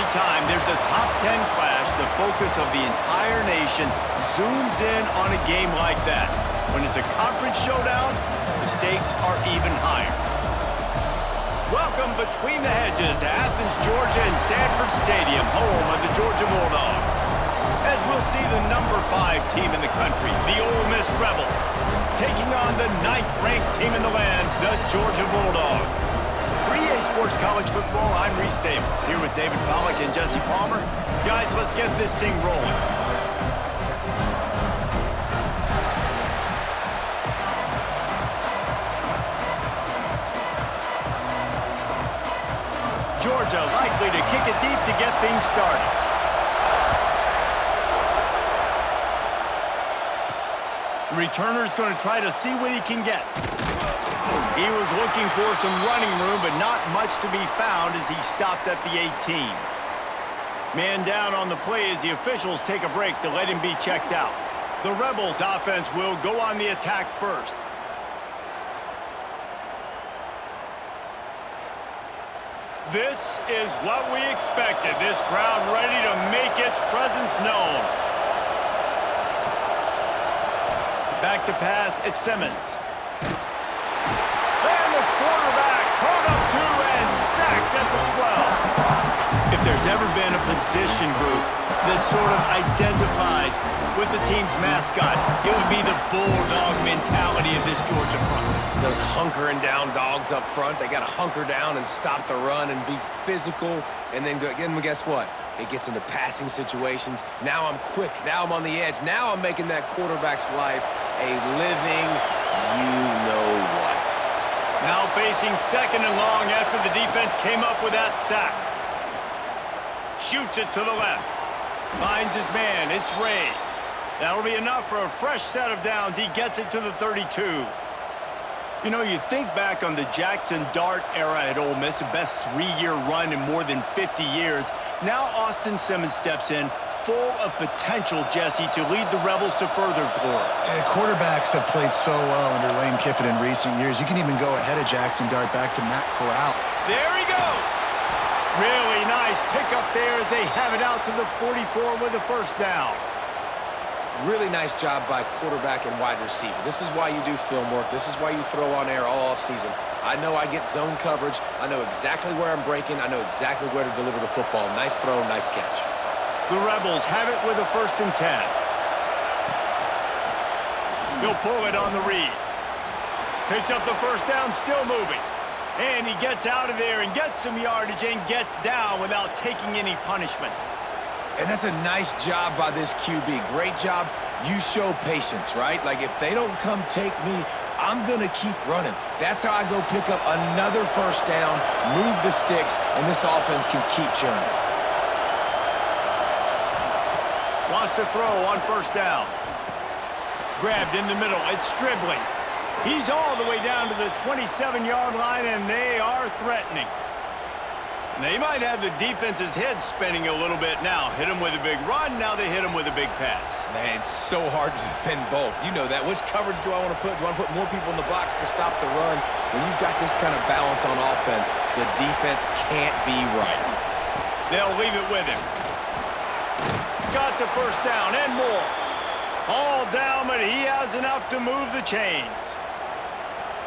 Anytime there's a top 10 clash, the focus of the entire nation zooms in on a game like that. When it's a conference showdown, the stakes are even higher. Welcome between the hedges to Athens, Georgia and Sanford Stadium, home of the Georgia Bulldogs. As we'll see the number 5 team in the country, the Ole Miss Rebels, taking on the 9th-ranked team in the land, the Georgia Bulldogs. For EA Sports College Football, I'm Reese Davis, here with David Pollack and Jesse Palmer. Guys, let's get this thing rolling. Georgia likely to kick it deep to get things started. Returner's going to try to see what he can get. He was looking for some running room, but not much to be found as he stopped at the 18. Man down on the play as the officials take a break to let him be checked out. The Rebels offense will go on the attack first. This is what we expected. This crowd ready to make its presence known. Back to pass, it's Simmons. And the quarterback caught up to and sacked at the 12. If there's ever been a position group that sort of identifies with the team's mascot, it would be the Bulldog mentality of this Georgia front. Those hunkering down dogs up front, they got to hunker down and stop the run and be physical. And then guess what? It gets into passing situations. Now I'm quick. Now I'm on the edge. Now I'm making that quarterback's life a living you-know-what. Now facing 2nd and long after the defense came up with that sack. Shoots it to the left. Finds his man. It's Ray. That'll be enough for a fresh set of downs. He gets it to the 32. You know, you think back on the Jackson Dart era at Ole Miss, the best 3-year run in more than 50 years. Now Austin Simmons steps in, full of potential, Jesse, to lead the Rebels to further glory. Quarterbacks have played so well under Lane Kiffin in recent years. You can even go ahead of Jackson Dart back to Matt Corral. There he goes. Really nice pickup there as they have it out to the 44 with a first down. Really nice job by quarterback and wide receiver. This is why you do film work. This is why you throw on air all offseason. I know I get zone coverage. I know exactly where I'm breaking. I know exactly where to deliver the football. Nice throw, nice catch. The Rebels have it with a 1st and 10. He'll pull it on the read. Picks up the first down, still moving. And he gets out of there and gets some yardage and gets down without taking any punishment. And that's a nice job by this QB. Great job. You show patience, right? Like, if they don't come take me, I'm going to keep running. That's how I go pick up another first down, move the sticks, and this offense can keep churning. Wants to throw on 1st down. Grabbed in the middle. It's Stribling. He's all the way down to the 27-yard line, and they are threatening. They might have the defense's head spinning a little bit now. Hit him with a big run, now they hit him with a big pass. Man, it's so hard to defend both. You know that. Which coverage do I want to put? Do I want to put more people in the box to stop the run? When you've got this kind of balance on offense, the defense can't be right. They'll leave it with him. Got the first down and more. All down, but he has enough to move the chains.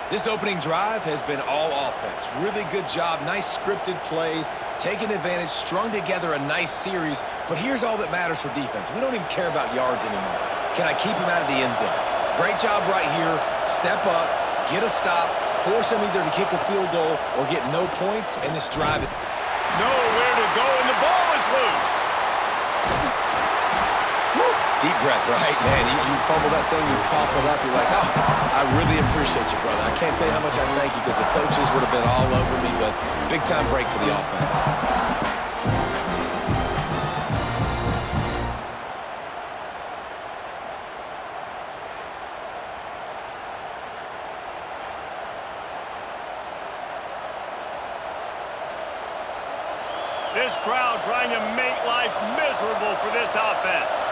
This opening drive has been all offense. Really good job, nice scripted plays, taking advantage, strung together a nice series. But here's all that matters for defense. We don't even care about yards anymore. Can I keep him out of the end zone? Great job right here. Step up, get a stop, force him either to kick a field goal or get no points, and this drive. Nowhere to go, and the ball is loose. Deep breath, right, man? You fumble that thing, you cough it up, you're like, oh, I really appreciate you, brother. I can't tell you how much I thank you because the coaches would have been all over me, but big-time break for the offense. This crowd trying to make life miserable for this offense.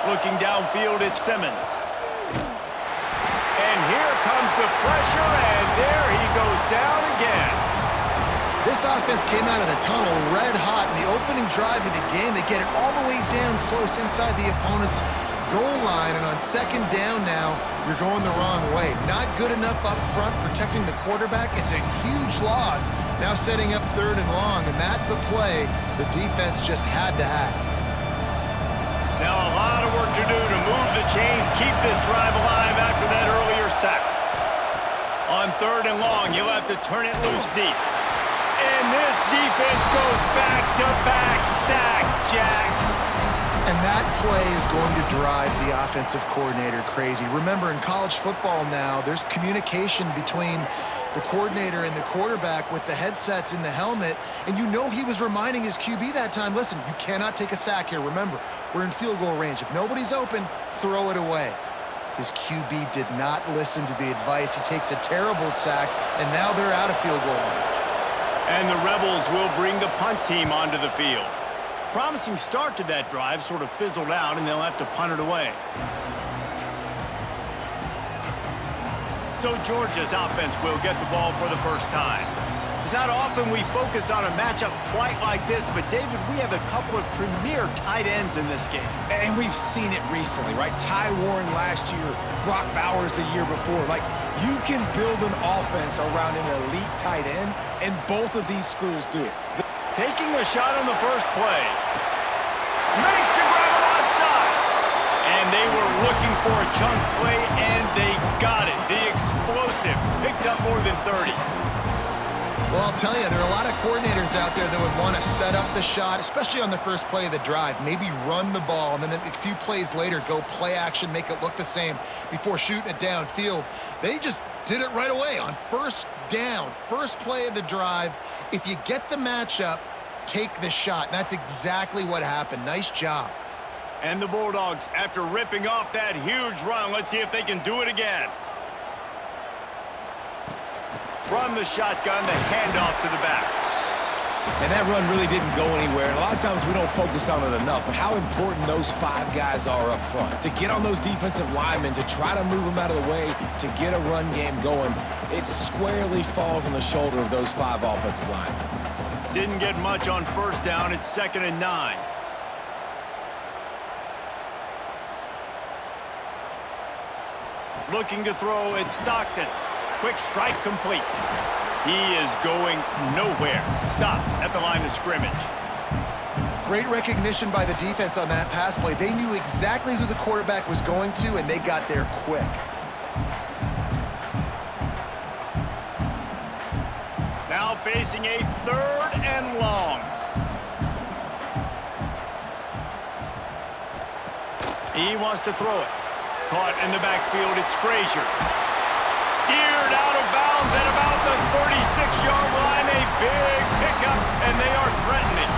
Looking downfield at Simmons. And here comes the pressure, and there he goes down again. This offense came out of the tunnel red hot in the opening drive of the game. They get it all the way down close inside the opponent's goal line, and on second down now, you're going the wrong way. Not good enough up front protecting the quarterback. It's a huge loss. Now setting up third and long, and that's a play the defense just had to have. Now a lot of work to do to move the chains, keep this drive alive after that earlier sack. On third and long, you'll have to turn it loose deep. And this defense goes back-to-back sack, Jack. And that play is going to drive the offensive coordinator crazy. Remember, in college football now, there's communication between the coordinator and the quarterback with the headsets in the helmet, and you know he was reminding his QB that time, listen, you cannot take a sack here. Remember, we're in field goal range. If nobody's open, throw it away. His QB did not listen to the advice. He takes a terrible sack, and now they're out of field goal range. And the Rebels will bring the punt team onto the field. Promising start to that drive sort of fizzled out, and they'll have to punt it away. So Georgia's offense will get the ball for the first time. It's not often we focus on a matchup quite like this, but David, we have a couple of premier tight ends in this game. And we've seen it recently, right? Ty Warren last year, Brock Bowers the year before. Like, you can build an offense around an elite tight end, and both of these schools do it. Taking a shot on the first play. Makes the grab left side. And they were looking for a chunk play, and they got it. The explosive picks up more than 30. Well, I'll tell you, there are a lot of coordinators out there that would want to set up the shot, especially on the first play of the drive, maybe run the ball, and then a few plays later go play action, make it look the same before shooting it downfield. They just did it right away on first down, first play of the drive. If you get the matchup, take the shot. And that's exactly what happened. Nice job. And the Bulldogs, after ripping off that huge run, let's see if they can do it again. From the shotgun, the handoff to the back. And that run really didn't go anywhere. And a lot of times we don't focus on it enough, but how important those five guys are up front. To get on those defensive linemen, to try to move them out of the way, to get a run game going, it squarely falls on the shoulder of those five offensive linemen. Didn't get much on first down. It's 2nd and 9. Looking to throw, it's Stockton. Quick strike complete. He is going nowhere. Stop at the line of scrimmage. Great recognition by the defense on that pass play. They knew exactly who the quarterback was going to, and they got there quick. Now facing a 3rd and long. He wants to throw it. Caught in the backfield, it's Frazier. Steered out of bounds at about the 36-yard line. A big pickup, and they are threatening.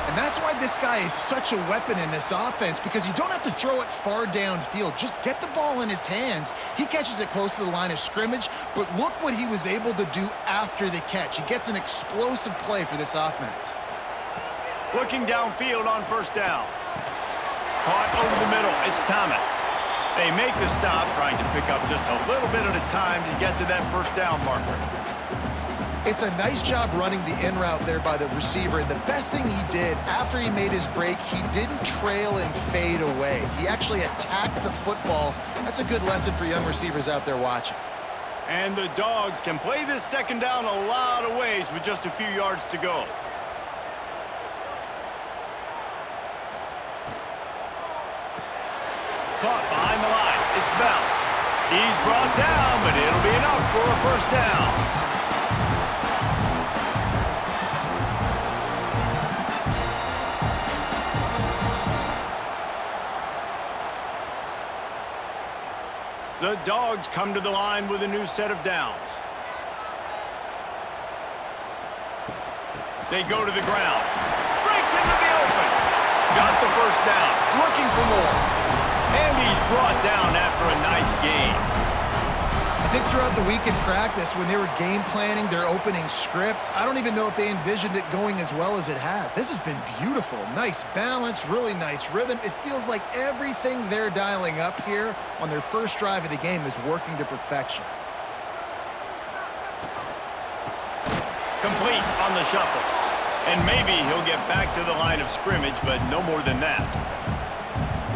And that's why this guy is such a weapon in this offense, because you don't have to throw it far downfield. Just get the ball in his hands. He catches it close to the line of scrimmage, but look what he was able to do after the catch. He gets an explosive play for this offense. Looking downfield on first down. Caught over the middle, it's Thomas. They make the stop, trying to pick up just a little bit at a time to get to that first down marker. It's a nice job running the in route there by the receiver. And the best thing he did after he made his break, he didn't trail and fade away. He actually attacked the football. That's a good lesson for young receivers out there watching. And the Dogs can play this second down a lot of ways with just a few yards to go. Caught behind the line. It's Bell. He's brought down, but it'll be enough for a first down. The Dogs come to the line with a new set of downs. They go to the ground. Breaks into the open. Got the first down. Looking for more. And he's brought down after a nice gain. I think throughout the week in practice, when they were game planning their opening script, I don't even know if they envisioned it going as well as it has. This has been beautiful. Nice balance, really nice rhythm. It feels like everything they're dialing up here on their first drive of the game is working to perfection. Complete on the shuffle. And maybe he'll get back to the line of scrimmage, but no more than that.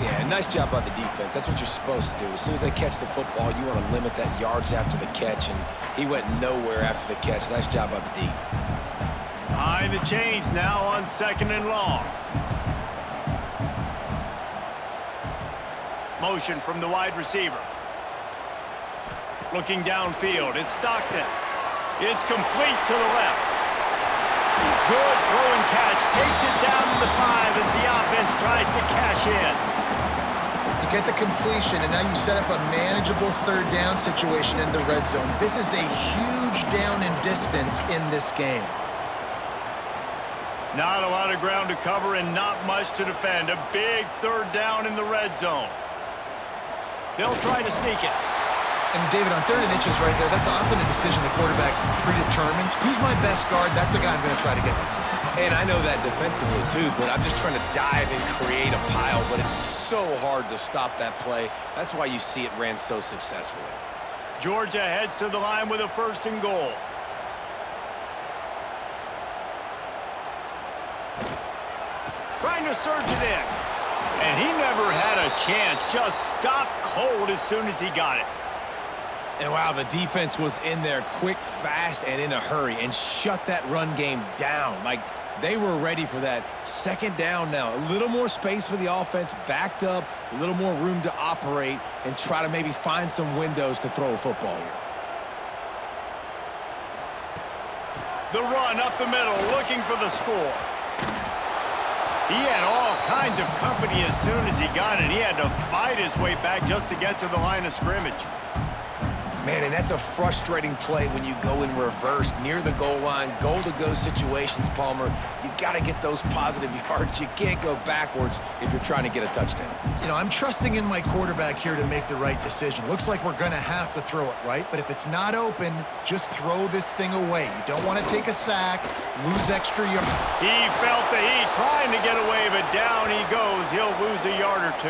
Yeah, nice job by the defense. That's what you're supposed to do. As soon as they catch the football, you want to limit that yards after the catch, and he went nowhere after the catch. Nice job by the D. Behind the chains now on 2nd and long. Motion from the wide receiver. Looking downfield, it's Stockton. It's complete to the left. Good throw and catch. Takes it down to the 5 as the offense tries to cash in. You get the completion, and now you set up a manageable 3rd down situation in the red zone. This is a huge down in distance in this game. Not a lot of ground to cover and not much to defend. A big 3rd down in the red zone. They'll try to sneak it. And David, on 3rd and inches right there, that's often a decision the quarterback predetermines. Who's my best guard? That's the guy I'm going to try to get behind. And I know that defensively, too, but I'm just trying to dive and create a pile, but it's so hard to stop that play. That's why you see it ran so successfully. Georgia heads to the line with a 1st and goal. Trying to surge it in. And he never had a chance. Just stopped cold as soon as he got it. And wow, the defense was in there quick, fast, and in a hurry and shut that run game down. Like, they were ready for that 2nd down now. A little more space for the offense, backed up, a little more room to operate and try to maybe find some windows to throw a football here. The run up the middle, looking for the score. He had all kinds of company as soon as he got it. He had to fight his way back just to get to the line of scrimmage. Man, and that's a frustrating play when you go in reverse near the goal line, goal-to-go situations, Palmer. You got to get those positive yards. You can't go backwards if you're trying to get a touchdown. You know, I'm trusting in my quarterback here to make the right decision. Looks like we're going to have to throw it, right? But if it's not open, just throw this thing away. You don't want to take a sack, lose extra yards. He felt the heat trying to get away, but down he goes. He'll lose a yard or 2.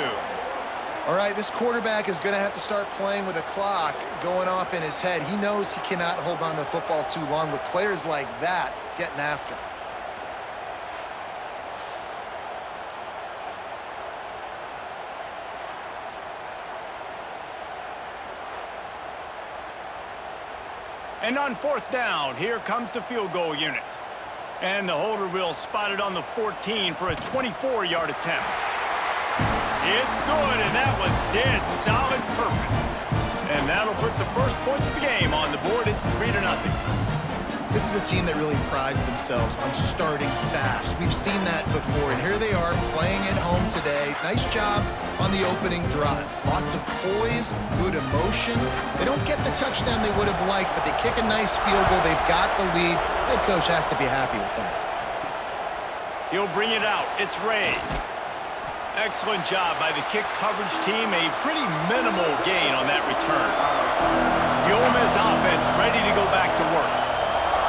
All right, this quarterback is going to have to start playing with a clock going off in his head. He knows he cannot hold on to the football too long with players like that getting after him. And on 4th down, here comes the field goal unit. And the holder will spot it on the 14 for a 24-yard attempt. It's good, and that was dead solid perfect. And that'll put the first points of the game on the board. It's 3-0. This is a team that really prides themselves on starting fast. We've seen that before, and here they are playing at home today. Nice job on the opening drive. Lots of poise, good emotion. They don't get the touchdown they would have liked, but they kick a nice field goal. They've got the lead. Head coach has to be happy with that. He'll bring it out. It's Ray. Excellent job by the kick coverage team. A pretty minimal gain on that return. The Ole Miss offense ready to go back to work.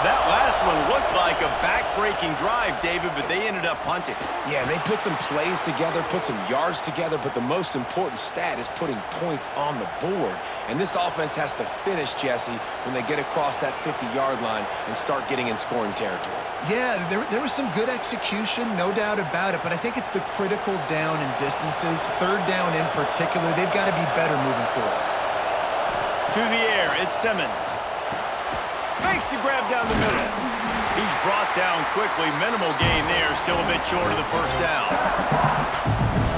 That last one looked like a back-breaking drive, David, but they ended up punting. Yeah, and they put some plays together, put some yards together, but the most important stat is putting points on the board. And this offense has to finish, Jesse, when they get across that 50-yard line and start getting in scoring territory. Yeah, there was some good execution, no doubt about it, but I think it's the critical down and distances, 3rd down in particular. They've got to be better moving forward. To the air, it's Simmons. Makes the grab down the middle. He's brought down quickly. Minimal gain there, still a bit short of the 1st down.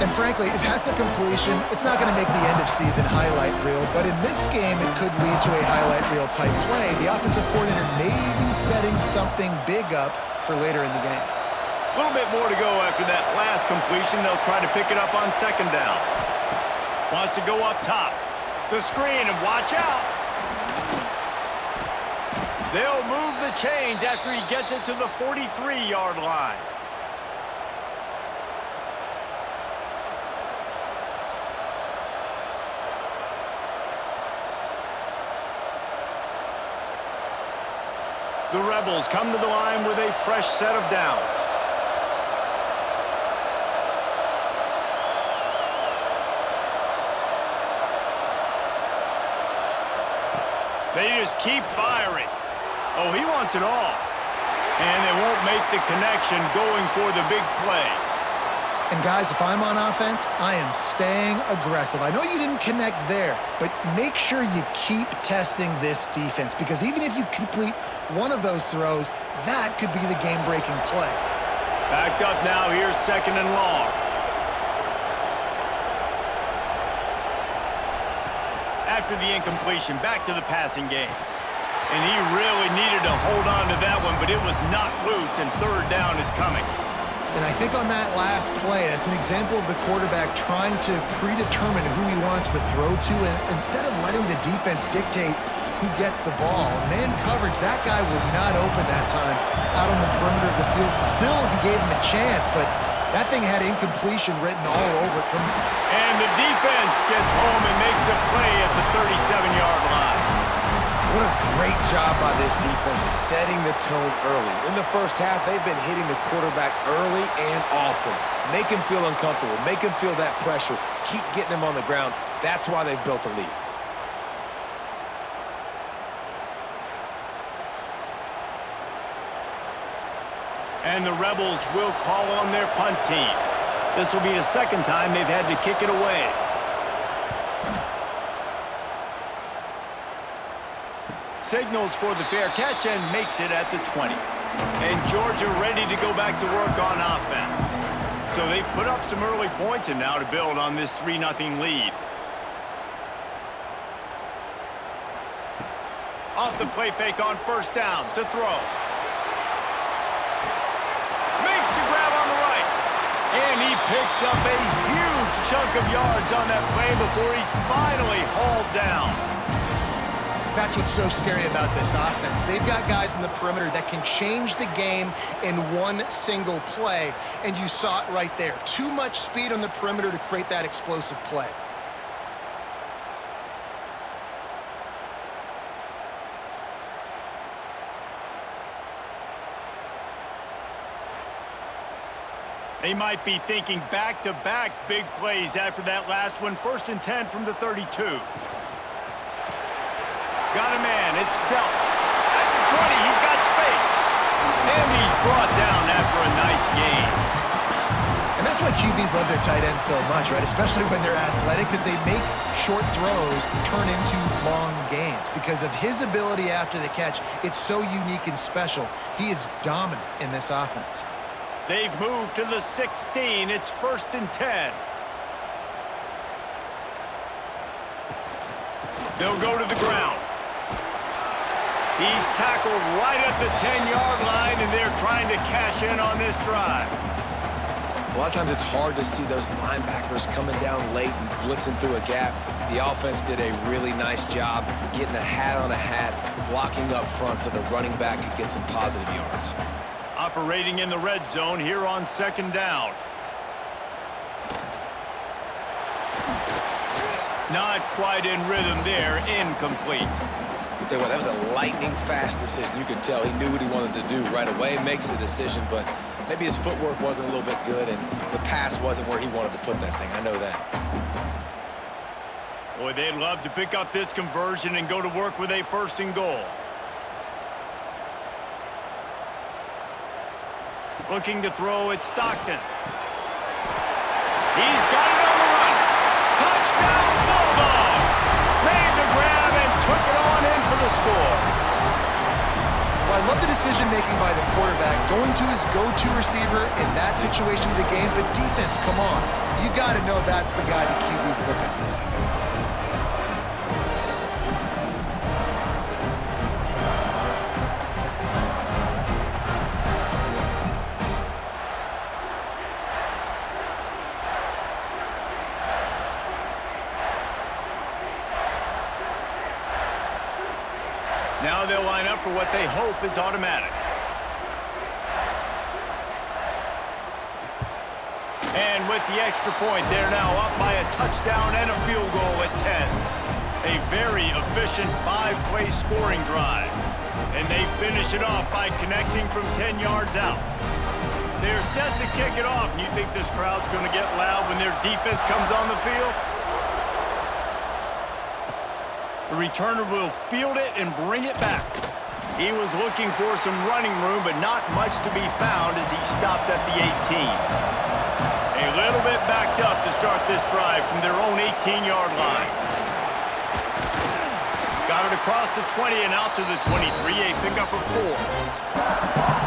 And frankly, if that's a completion, it's not going to make the end-of-season highlight reel, but in this game, it could lead to a highlight reel type play. The offensive coordinator may be setting something big up for later in the game. A little bit more to go after that last completion. They'll try to pick it up on 2nd down. Wants to go up top. The screen, and watch out. They'll move the chains after he gets it to the 43-yard line. The Rebels come to the line with a fresh set of downs. They just keep firing. Oh, he wants it all. And they won't make the connection going for the big play. And guys, if I'm on offense, I am staying aggressive. I know you didn't connect there, but make sure you keep testing this defense, because even if you complete one of those throws, that could be the game-breaking play. Backed up now, here's 2nd and long. After the incompletion, back to the passing game. And he really needed to hold on to that one, but it was not loose, and 3rd down is coming. And I think on that last play, that's an example of the quarterback trying to predetermine who he wants to throw to, and instead of letting the defense dictate who gets the ball. Man coverage, that guy was not open that time out on the perimeter of the field. Still, he gave him a chance, but that thing had incompletion written all over it. And the defense gets home and makes a play at the 37-yard line. What a great job by this defense setting the tone early. In the first half, they've been hitting the quarterback early and often. Make him feel uncomfortable. Make him feel that pressure. Keep getting him on the ground. That's why they've built a lead. And the Rebels will call on their punt team. This will be the 2nd time they've had to kick it away. Signals for the fair catch and makes it at the 20. And Georgia ready to go back to work on offense. So they've put up some early points, and now to build on this 3-0 lead. Off the play fake on 1st down to throw. Makes the grab on the right. And he picks up a huge chunk of yards on that play before he's finally hauled down. That's what's so scary about this offense. They've got guys in the perimeter that can change the game in one single play, and you saw it right there. Too much speed on the perimeter to create that explosive play. They might be thinking back-to-back big plays after that last one. 1st and 10 from the 32. Got a man, it's dealt. That's a 20, he's got space. And he's brought down after a nice gain. And that's why QBs love their tight ends so much, right? Especially when they're athletic, because they make short throws turn into long gains. Because of his ability after the catch, it's so unique and special. He is dominant in this offense. They've moved to the 16. It's 1st and 10. They'll go to the ground. He's tackled right at the 10-yard line, and they're trying to cash in on this drive. A lot of times it's hard to see those linebackers coming down late and blitzing through a gap. The offense did a really nice job getting a hat on a hat, blocking up front so the running back could get some positive yards. Operating in the red zone here on 2nd down. Not quite in rhythm there, incomplete. Tell you what, that was a lightning-fast decision. You could tell he knew what he wanted to do right away, makes the decision, but maybe his footwork wasn't a little bit good and the pass wasn't where he wanted to put that thing. I know that. Boy, they'd love to pick up this conversion and go to work with a 1st and goal. Looking to throw at Stockton. He's got it on the run. Touchdown, Bulldogs! Made the grab and took it on in for the score. Well, I love the decision-making by the quarterback, going to his go-to receiver in that situation of the game, but defense, come on. You got to know that's the guy the QB's looking for. Now they'll line up for what they hope is automatic. And with the extra point, they're now up by a touchdown and a field goal at 10. A very efficient 5-play scoring drive. And they finish it off by connecting from 10 yards out. They're set to kick it off, and you think this crowd's going to get loud when their defense comes on the field? The returner will field it and bring it back. He was looking for some running room, but not much to be found as he stopped at the 18. A little bit backed up to start this drive from their own 18-yard line. Got it across the 20 and out to the 23, a pickup of 4.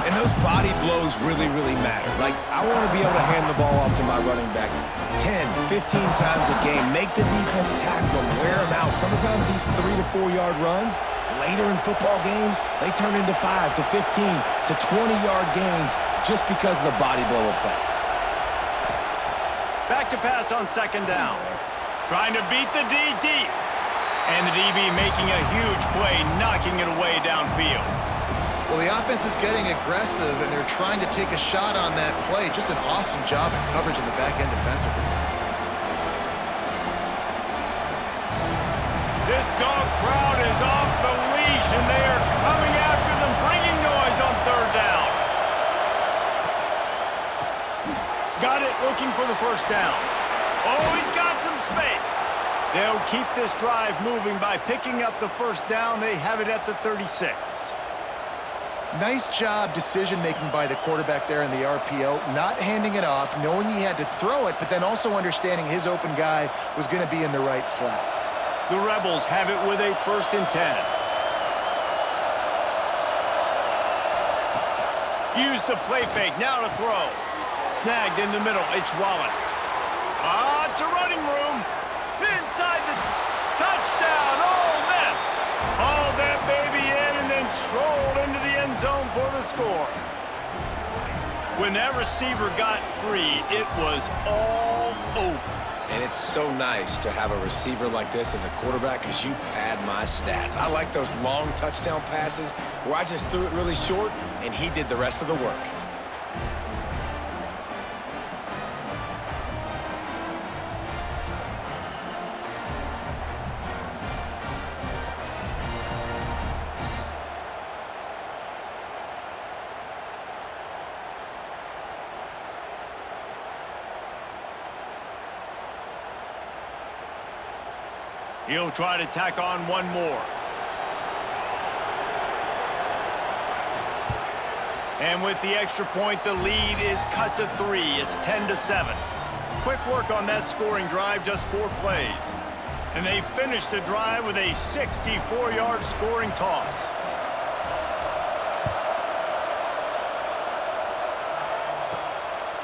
And those body blows really, really matter. Like, I want to be able to hand the ball off to my running back 10, 15 times a game. Make the defense tackle them, wear them out. Sometimes these 3 to 4 yard runs, later in football games, they turn into 5 to 15 to 20-yard gains just because of the body blow effect. Back to pass on second down. Trying to beat the D deep. And the DB making a huge play, knocking it away downfield. Well, the offense is getting aggressive, and they're trying to take a shot on that play. Just an awesome job in coverage in the back end defensively. This dog crowd is off the leash, and they are coming after them, bringing noise on third down. Got it, looking for the first down. Oh, he's got some space. They'll keep this drive moving by picking up the first down. They have it at the 36. Nice job decision-making by the quarterback there in the RPO, not handing it off, knowing he had to throw it, but then also understanding his open guy was going to be in the right flat. The Rebels have it with a 1st and 10. Use the play fake, now to throw. Snagged in the middle, it's Wallace. It's a running room. Inside the touchdown, Ole Miss. Hauled that baby in and then strolled into the end zone for the score. When that receiver got free, it was all over. And it's so nice to have a receiver like this as a quarterback because you pad my stats. I like those long touchdown passes where I just threw it really short and he did the rest of the work. He'll try to tack on one more. And with the extra point, the lead is cut to 3. It's 10-7. Quick work on that scoring drive, just 4 plays. And they finish the drive with a 64-yard scoring toss.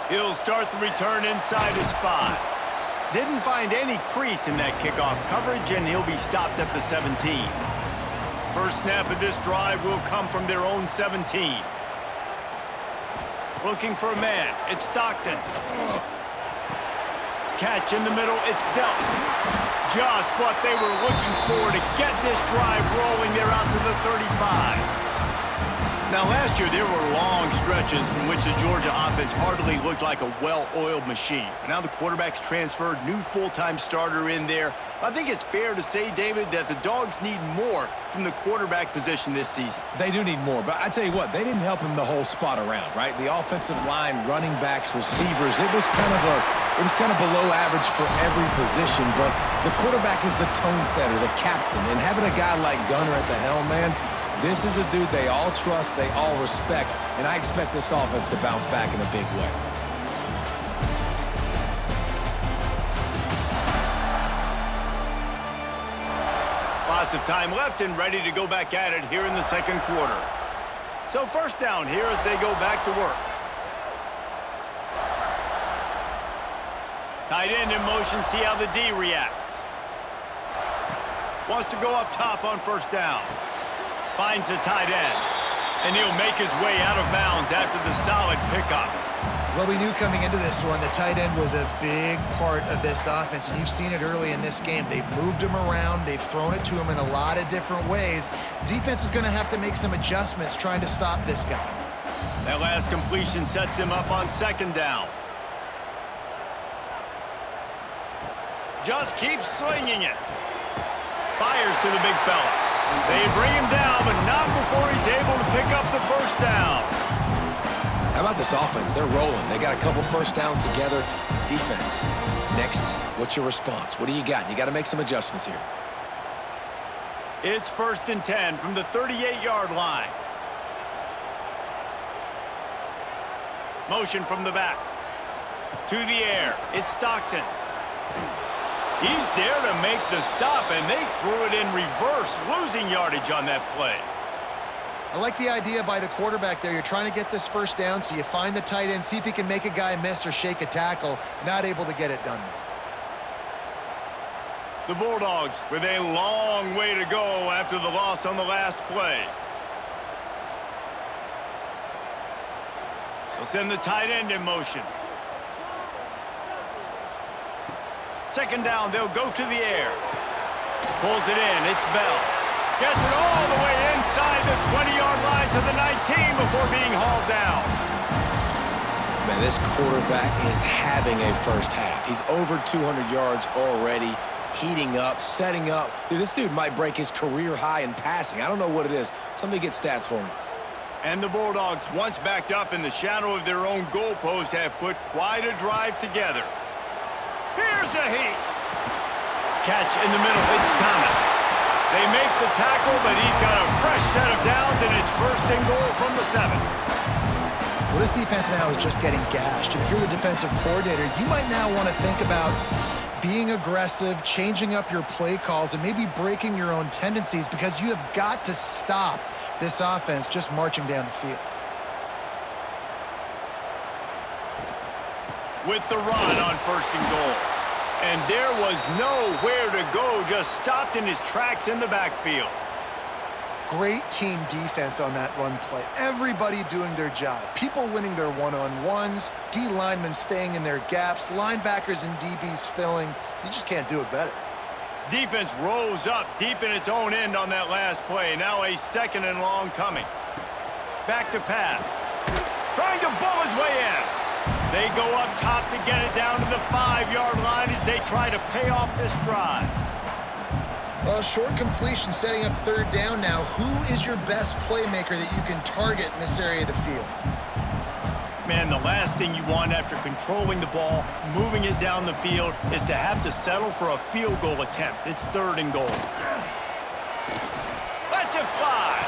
He'll start the return inside his 5. Didn't find any crease in that kickoff coverage, and he'll be stopped at the 17. First snap of this drive will come from their own 17. Looking for a man. It's Stockton. Catch in the middle. It's dealt. Just what they were looking for to get this drive rolling. They're out to the 35. Now, last year, there were long stretches in which the Georgia offense hardly looked like a well-oiled machine. But now the quarterback's transferred, new full-time starter in there. I think it's fair to say, David, that the Dogs need more from the quarterback position this season. They do need more, but I tell you what, they didn't help him the whole spot around, right? The offensive line, running backs, receivers, it was kind of below average for every position, but the quarterback is the tone setter, the captain, and having a guy like Gunner at the helm, man, this is a dude they all trust, they all respect, and I expect this offense to bounce back in a big way. Lots of time left and ready to go back at it here in the second quarter. So first down here as they go back to work. Tight end in motion, see how the D reacts. Wants to go up top on first down. Finds the tight end, and he'll make his way out of bounds after the solid pickup. Well, we knew coming into this one the tight end was a big part of this offense, and you've seen it early in this game. They've moved him around. They've thrown it to him in a lot of different ways. Defense is going to have to make some adjustments trying to stop this guy. That last completion sets him up on second down. Just keeps slinging it. Fires to the big fella. They bring him down, but not before he's able to pick up the first down. How about this offense? They're rolling. They got a couple first downs together. Defense. Next, what's your response? What do you got? You got to make some adjustments here. It's 1st and 10 from the 38-yard line. Motion from the back. To the air. It's Stockton. He's there to make the stop, and they threw it in reverse, losing yardage on that play. I like the idea by the quarterback there. You're trying to get this first down, so you find the tight end, see if he can make a guy miss or shake a tackle. Not able to get it done. The Bulldogs with a long way to go after the loss on the last play. They'll send the tight end in motion. 2nd down, they'll go to the air. Pulls it in, it's Bell. Gets it all the way inside the 20-yard line to the 19 before being hauled down. Man, this quarterback is having a first half. He's over 200 yards already, heating up, setting up. Dude, this dude might break his career high in passing. I don't know what it is. Somebody get stats for me. And the Bulldogs, once backed up in the shadow of their own goalpost, have put quite a drive together. Here's a heat. Catch in the middle, it's Thomas. They make the tackle, but he's got a fresh set of downs, and it's 1st and goal from the 7. Well, this defense now is just getting gashed. And if you're the defensive coordinator, you might now want to think about being aggressive, changing up your play calls, and maybe breaking your own tendencies, because you have got to stop this offense just marching down the field. With the run on 1st and goal. And there was nowhere to go, just stopped in his tracks in the backfield. Great team defense on that run play. Everybody doing their job. People winning their one-on-ones, D linemen staying in their gaps, linebackers and DBs filling. You just can't do it better. Defense rose up deep in its own end on that last play. Now a 2nd and long coming. Back to pass. Trying to bull his way in. They go up top to get it down to the 5-yard line as they try to pay off this drive. Well, short completion setting up 3rd down now. Who is your best playmaker that you can target in this area of the field? Man, the last thing you want after controlling the ball, moving it down the field, is to have to settle for a field goal attempt. It's 3rd and goal. Let's it fly.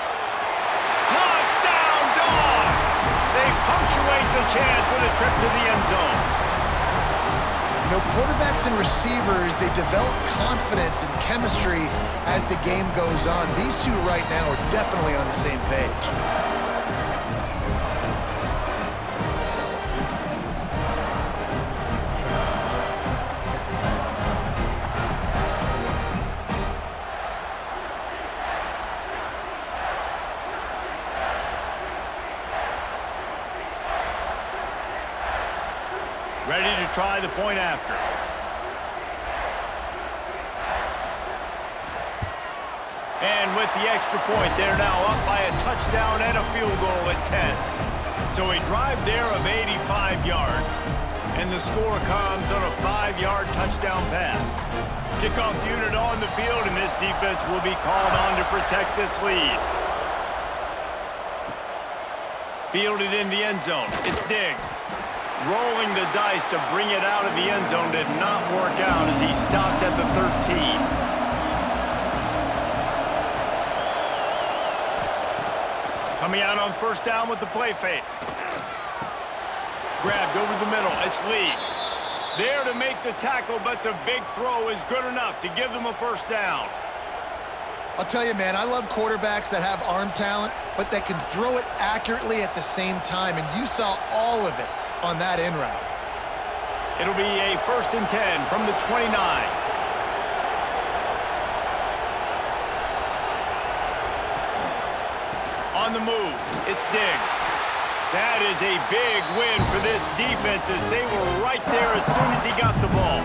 Touchdown, Dogs! They punctuate the chance with a trip to the end zone. You know, quarterbacks and receivers, they develop confidence and chemistry as the game goes on. These two right now are definitely on the same page. Ready to try the point after. And with the extra point, they're now up by a touchdown and a field goal at 10. So a drive there of 85 yards. And the score comes on a 5-yard touchdown pass. Kickoff unit on the field, and this defense will be called on to protect this lead. Fielded in the end zone. It's Diggs. Rolling the dice to bring it out of the end zone did not work out as he stopped at the 13. Coming out on 1st down with the play fake. Grabbed over the middle. It's Lee. There to make the tackle, but the big throw is good enough to give them a 1st down. I'll tell you, man, I love quarterbacks that have arm talent, but that can throw it accurately at the same time, and you saw all of it on that in route. It'll be a 1st and 10 from the 29. On the move, it's Diggs. That is a big win for this defense as they were right there as soon as he got the ball.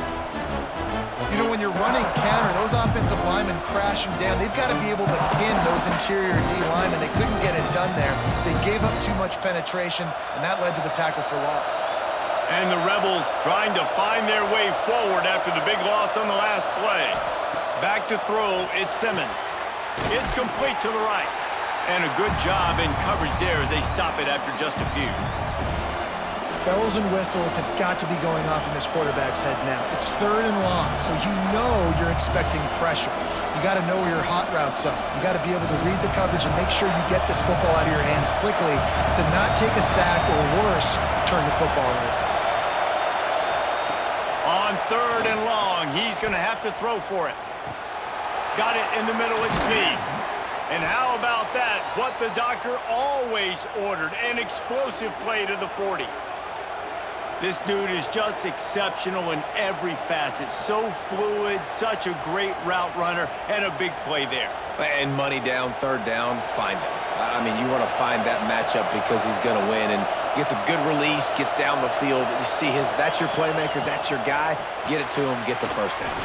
You know, when you're running counter, those offensive linemen crashing down, they've got to be able to pin those interior D linemen. They couldn't get it done there. They gave up too much penetration, and that led to the tackle for loss. And the Rebels trying to find their way forward after the big loss on the last play. Back to throw, it's Simmons. It's complete to the right. And a good job in coverage there as they stop it after just a few. Bells and whistles have got to be going off in this quarterback's head now. It's 3rd and long, so you know you're expecting pressure. You got to know where your hot routes are. You got to be able to read the coverage and make sure you get this football out of your hands quickly to not take a sack or worse, turn the football over. On 3rd and long, he's going to have to throw for it. Got it in the middle, it's B. And how about that? What the doctor always ordered, an explosive play to the 40. This dude is just exceptional in every facet. So fluid, such a great route runner, and a big play there. And money down, 3rd down, find him. I mean, you want to find that matchup because he's going to win. And gets a good release, gets down the field. You see that's your playmaker, that's your guy. Get it to him, get the 1st down.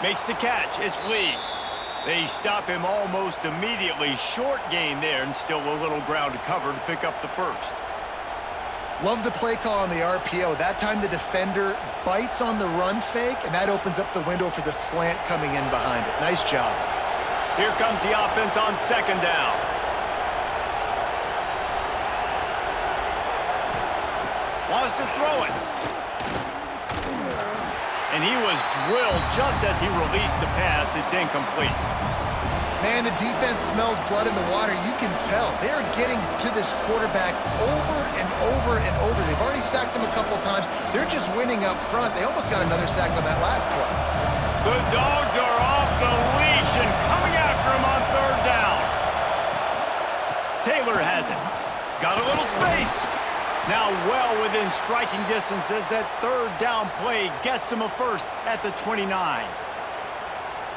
Makes the catch, it's Lee. They stop him almost immediately. Short gain there, and still a little ground to cover to pick up the 1st. Love the play call on the RPO. That time the defender bites on the run fake, and that opens up the window for the slant coming in behind it. Nice job. Here comes the offense on 2nd down. Wants to throw it. And he was drilled just as he released the pass. It's incomplete. Man, the defense smells blood in the water. You can tell. They're getting to this quarterback over and over and over. They've already sacked him a couple times. They're just winning up front. They almost got another sack on that last play. The Dogs are off the leash and coming after him on 3rd down. Taylor has it. Got a little space. Now well within striking distance as that 3rd down play gets him a 1st at the 29.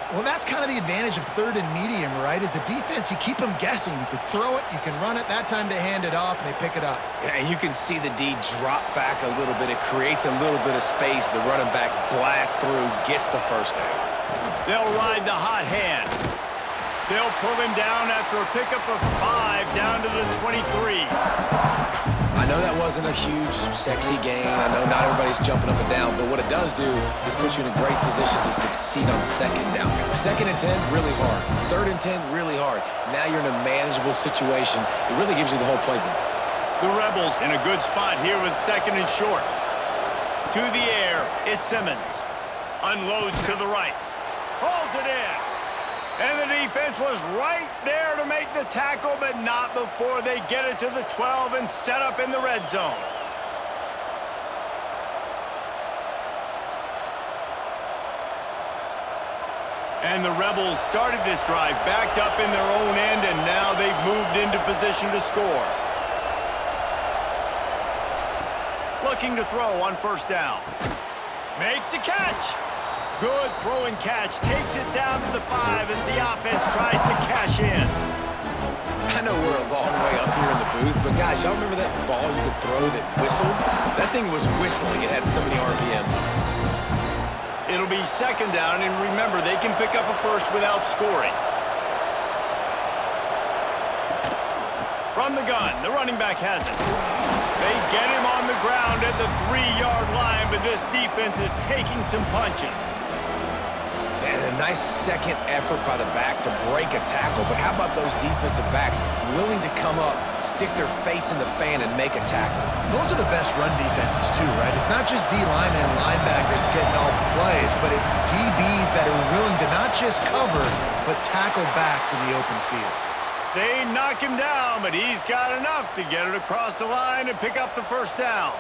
Well, that's kind of the advantage of 3rd and medium, right? Is the defense, you keep them guessing. You could throw it, you can run it. That time they hand it off and they pick it up. Yeah, and you can see the D drop back a little bit. It creates a little bit of space. The running back blasts through, gets the 1st down. They'll ride the hot hand. They'll pull him down after a pickup of 5 down to the 23. I know that wasn't a huge, sexy gain. I know not everybody's jumping up and down, but what it does do is put you in a great position to succeed on 2nd down. 2nd and 10, really hard. 3rd and 10, really hard. Now you're in a manageable situation. It really gives you the whole playbook. The Rebels in a good spot here with 2nd and short. To the air, it's Simmons. Unloads to the right. Pulls it in. And the defense was right there to make the tackle, but not before they get it to the 12 and set up in the red zone. And the Rebels started this drive backed up in their own end, and now they've moved into position to score. Looking to throw on 1st down. Makes the catch. Good throwing catch, takes it down to the 5 as the offense tries to cash in. I know we're a long way up here in the booth, but guys, y'all remember that ball you could throw that whistled? That thing was whistling. It had so many RPMs on it. It'll be 2nd down, and remember, they can pick up a 1st without scoring. From the gun, the running back has it. They get him on the ground at the 3-yard line, but this defense is taking some punches. And a nice 2nd effort by the back to break a tackle. But how about those defensive backs willing to come up, stick their face in the fan, and make a tackle? Those are the best run defenses too, right? It's not just D-linemen and linebackers getting all the plays, but it's DBs that are willing to not just cover, but tackle backs in the open field. They knock him down, but he's got enough to get it across the line and pick up the 1st down.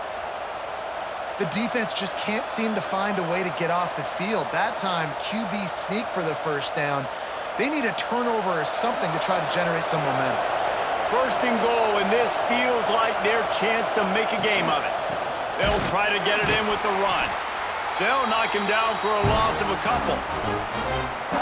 The defense just can't seem to find a way to get off the field. That time, QB sneak for the 1st down. They need a turnover or something to try to generate some momentum. 1st and goal, and this feels like their chance to make a game of it. They'll try to get it in with the run. They'll knock him down for a loss of a couple.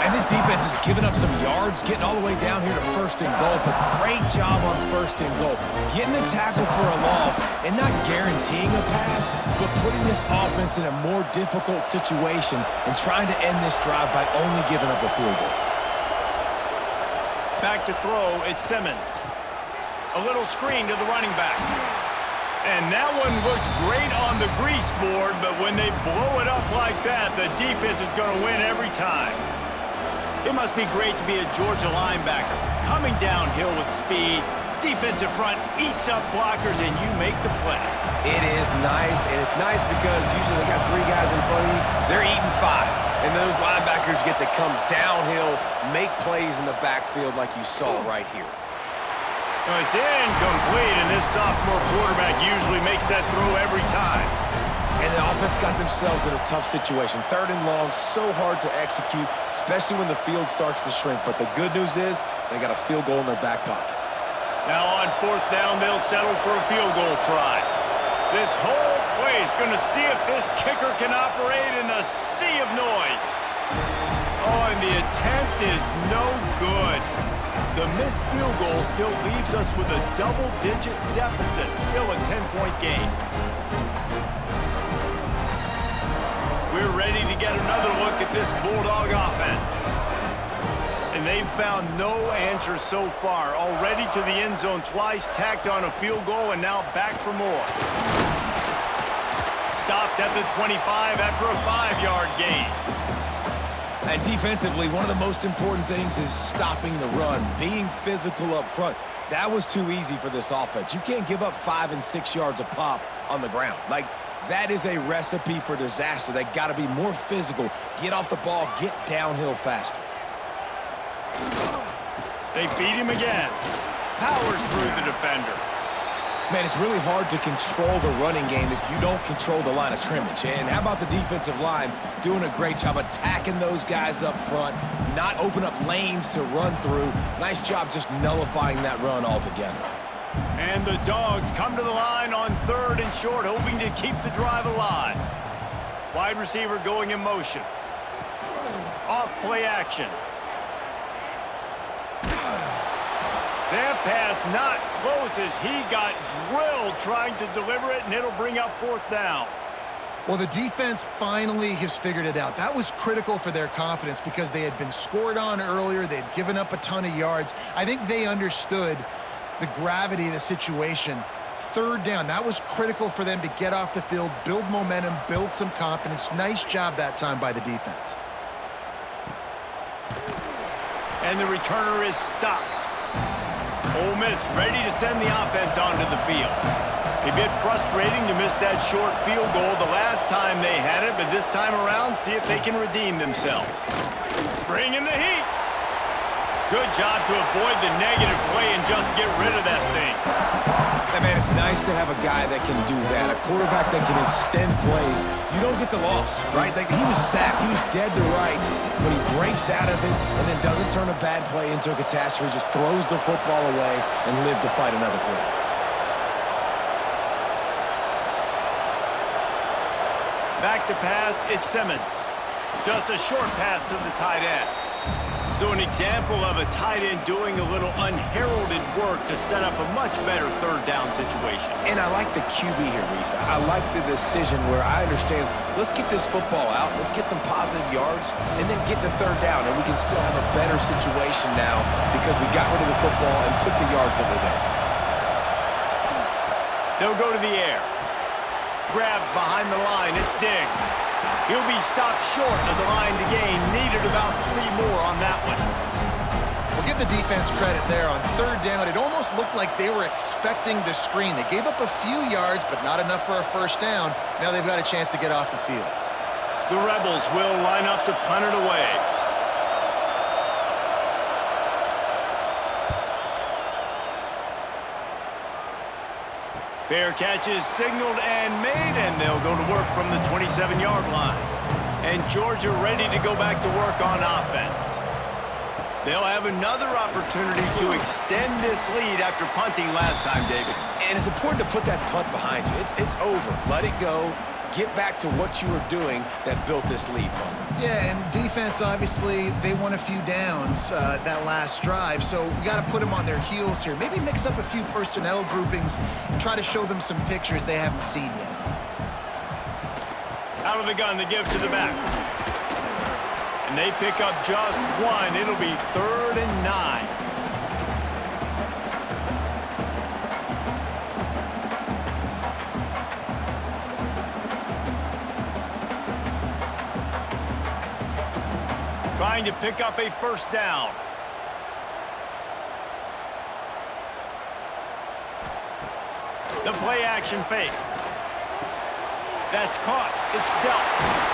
And this defense has given up some yards, getting all the way down here to 1st and goal, but great job on 1st and goal. Getting the tackle for a loss and not guaranteeing a pass, but putting this offense in a more difficult situation and trying to end this drive by only giving up a field goal. Back to throw, it's Simmons. A little screen to the running back. And that one looked great on the grease board, but when they blow it up like that, the defense is going to win every time. It must be great to be a Georgia linebacker. Coming downhill with speed, defensive front eats up blockers, and you make the play. It is nice, and it's nice because usually they got 3 guys in front of you. They're eating 5, and those linebackers get to come downhill, make plays in the backfield like you saw right here. Well, it's incomplete, and this sophomore quarterback usually makes that throw every time. And the offense got themselves in a tough situation. 3rd and long, so hard to execute, especially when the field starts to shrink. But the good news is they got a field goal in their back pocket. Now on 4th down, they'll settle for a field goal try. This whole play is going to see if this kicker can operate in a sea of noise. Oh, and the attempt is no good. The missed field goal still leaves us with a double-digit deficit, still a 10-point game. We're ready to get another look at this Bulldog offense. And they've found no answer so far. Already to the end zone twice, tacked on a field goal, and now back for more. Stopped at the 25 after a 5-yard gain. And defensively, one of the most important things is stopping the run, being physical up front. That was too easy for this offense. You can't give up 5 and 6 yards a pop on the ground. Like, that is a recipe for disaster. They got to be more physical, get off the ball, get downhill faster. They feed him again. Powers through the defender. Man, it's really hard to control the running game if you don't control the line of scrimmage. And how about the defensive line doing a great job attacking those guys up front, not open up lanes to run through. Nice job just nullifying that run altogether. And the Dogs come to the line on 3rd and short, hoping to keep the drive alive. Wide receiver going in motion. Off play action. That pass not close as he got drilled trying to deliver it, and it'll bring up 4th down. Well, the defense finally has figured it out. That was critical for their confidence because they had been scored on earlier. They had given up a ton of yards. I think they understood the gravity of the situation. 3rd down, that was critical for them to get off the field, build momentum, build some confidence. Nice job that time by the defense. And the returner is stopped. Ole Miss ready to send the offense onto the field. A bit frustrating to miss that short field goal the last time they had it, but this time around, see if they can redeem themselves. Bring in the heat. Good job to avoid the negative play and just get rid of that thing. And man, it's nice to have a guy that can do that, a quarterback that can extend plays. You don't get the loss, right? Like, he was sacked, he was dead to rights, but he breaks out of it and then doesn't turn a bad play into a catastrophe, just throws the football away and live to fight another play. Back to pass, it's Simmons. Just a short pass to the tight end. So an example of a tight end doing a little unheralded work to set up a much better 3rd down situation. And I like the QB here, Reese. I like the decision where I understand, let's get this football out, let's get some positive yards, and then get to 3rd down, and we can still have a better situation now because we got rid of the football and took the yards that were there. They'll go to the air. Grabbed behind the line, it's Diggs. He'll be stopped short of the line to gain. Needed about 3 more on that one. We'll give the defense credit there on 3rd down. It almost looked like they were expecting the screen. They gave up a few yards, but not enough for a 1st down. Now they've got a chance to get off the field. The Rebels will line up to punt it away. Fair catch is signaled and made, and they'll go to work from the 27-yard line. And Georgia ready to go back to work on offense. They'll have another opportunity to extend this lead after punting last time, David. And it's important to put that punt behind you. It's over. Let it go. Get back to what you were doing that built this lead, Palmer. Yeah, and defense, obviously, they won a few downs that last drive, so we got to put them on their heels here. Maybe mix up a few personnel groupings and try to show them some pictures they haven't seen yet. Out of the gun to give to the back. And they pick up just 1. It'll be 3rd and 9. Trying to pick up a 1st down. The play action fake. That's caught. It's dealt.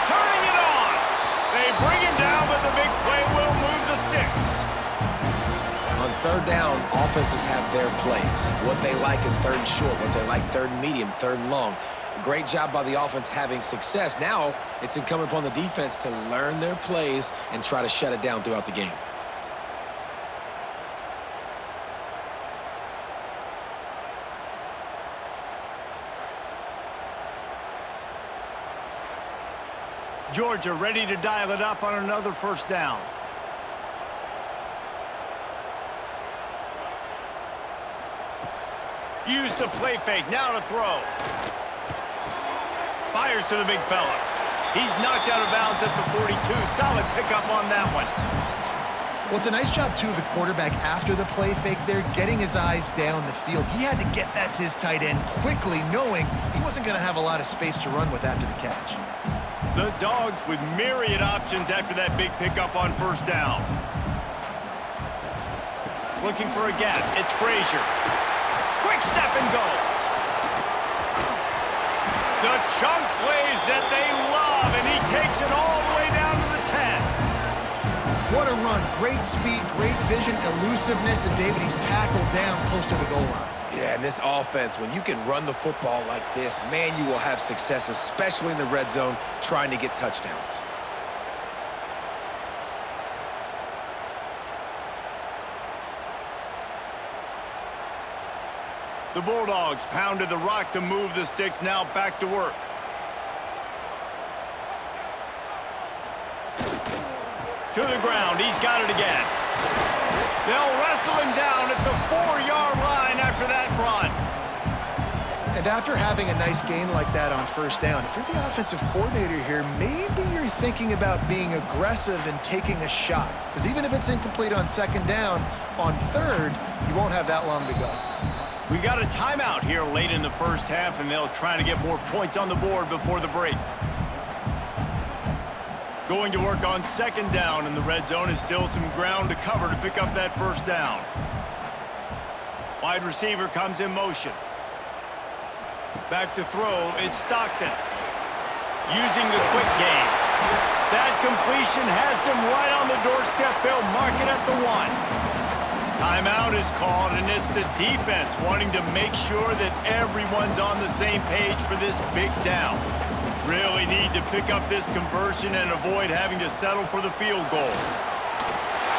Turning it on. They bring him down, but the big play will move the sticks. On third down, offenses have their plays. What they like in third and short, what they like third and medium, third and long. Great job by the offense having success. Now it's incumbent upon the defense to learn their plays and try to shut it down throughout the game. Georgia ready to dial it up on another first down. Use the play fake, now to throw. Fires to the big fella. He's knocked out of bounds at the 42. Solid pickup on that one. Well, it's a nice job, too, of the quarterback after the play fake there, getting his eyes down the field. He had to get that to his tight end quickly, knowing he wasn't going to have a lot of space to run with after the catch. The Dogs with myriad options after that big pickup on first down. Looking for a gap. It's Frazier. Quick step and go. The chunk plays that they love, and he takes it all the way down to the 10. What a run. Great speed, great vision, elusiveness, and David, he's tackled down close to the goal line. Yeah, and this offense, when you can run the football like this, man, you will have success, especially in the red zone, trying to get touchdowns. The Bulldogs pounded the rock to move the sticks, now back to work. To the ground, he's got it again. They'll wrestle him down at the 4-yard line after that run. And after having a nice gain like that on first down, if you're the offensive coordinator here, maybe you're thinking about being aggressive and taking a shot. Because even if it's incomplete on second down, on third, you won't have that long to go. We got a timeout here late in the first half, and they'll try to get more points on the board before the break. Going to work on second down, and the red zone is still some ground to cover to pick up that first down. Wide receiver comes in motion. Back to throw, it's Stockton. Using the quick game. That completion has them right on the doorstep. They'll mark it at the 1. Timeout is called, and it's the defense wanting to make sure that everyone's on the same page for this big down. Really need to pick up this conversion and avoid having to settle for the field goal.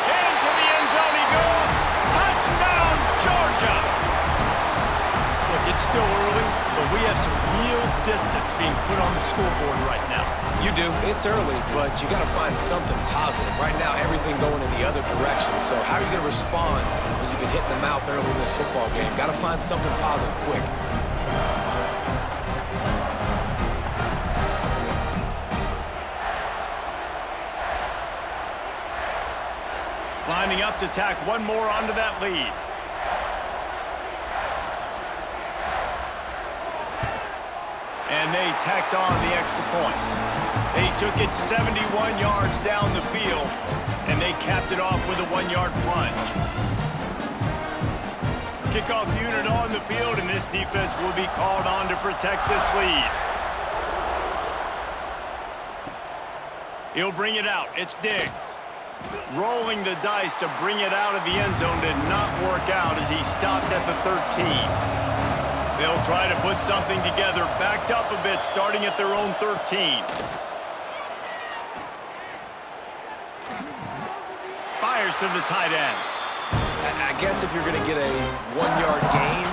Into the end zone he goes. Touchdown, Georgia! Look, it's still early, but we have some real distance being put on the scoreboard right now. You do. It's early, but you got to find something positive. Right now, everything going in the other direction. So how are you going to respond when you've been hit in the mouth early in this football game? Got to find something positive quick. Lining up to tack one more onto that lead. And they tacked on the extra point. They took it 71 yards down the field, and they capped it off with a 1-yard plunge. Kickoff unit on the field, and this defense will be called on to protect this lead. He'll bring it out. It's Diggs. Rolling the dice to bring it out of the end zone did not work out as he stopped at the 13. They'll try to put something together, backed up a bit, starting at their own 13. Fires to the tight end. I guess if you're going to get a 1-yard gain,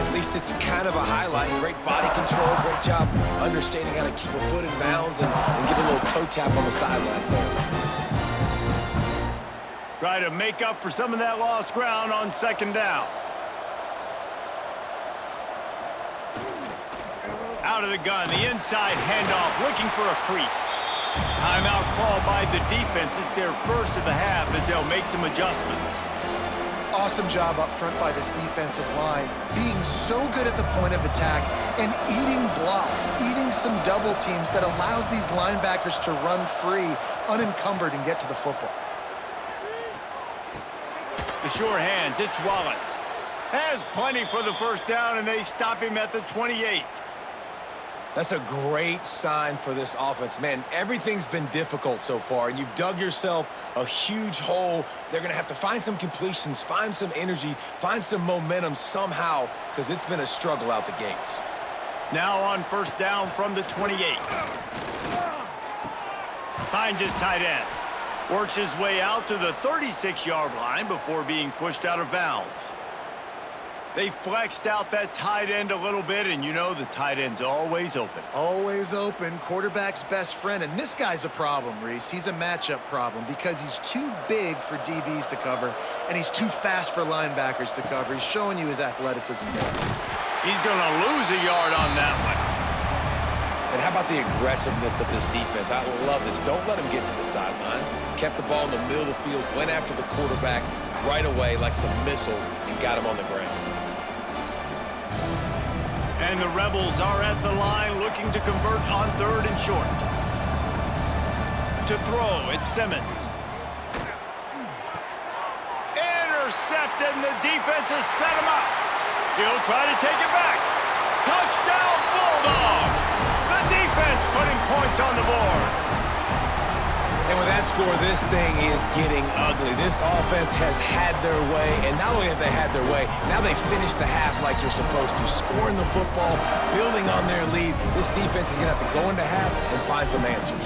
at least it's kind of a highlight. Great body control, great job understanding how to keep a foot in bounds and give a little toe tap on the sidelines there. Try to make up for some of that lost ground on second down. Out of the gun, the inside handoff, looking for a crease. Timeout called by the defense. It's their first of the half as they'll make some adjustments. Awesome job up front by this defensive line, being so good at the point of attack and eating blocks, eating some double teams that allows these linebackers to run free, unencumbered, and get to the football. The sure hands, it's Wallace. Has plenty for the first down, and they stop him at the 28. That's a great sign for this offense. Man, everything's been difficult so far, and you've dug yourself a huge hole. They're going to have to find some completions, find some energy, find some momentum somehow, because it's been a struggle out the gates. Now on first down from the 28. Finds his tight end. Works his way out to the 36-yard line before being pushed out of bounds. They flexed out that tight end a little bit, and you know the tight end's always open. Always open, quarterback's best friend. And this guy's a problem, Reese. He's a matchup problem because he's too big for DBs to cover, and he's too fast for linebackers to cover. He's showing you his athleticism there. He's going to lose a yard on that one. And how about the aggressiveness of this defense? I love this. Don't let him get to the sideline. Kept the ball in the middle of the field, went after the quarterback right away like some missiles, and got him on the ground. And the Rebels are at the line looking to convert on 3rd and short. To throw, it's Simmons. Intercepted, and the defense has set him up. He'll try to take it back. Touchdown, Bulldogs! The defense putting points on the board. And with that score, this thing is getting ugly. This offense has had their way, and not only have they had their way, now they finish the half like you're supposed to, scoring the football, building on their lead. This defense is going to have to go into half and find some answers.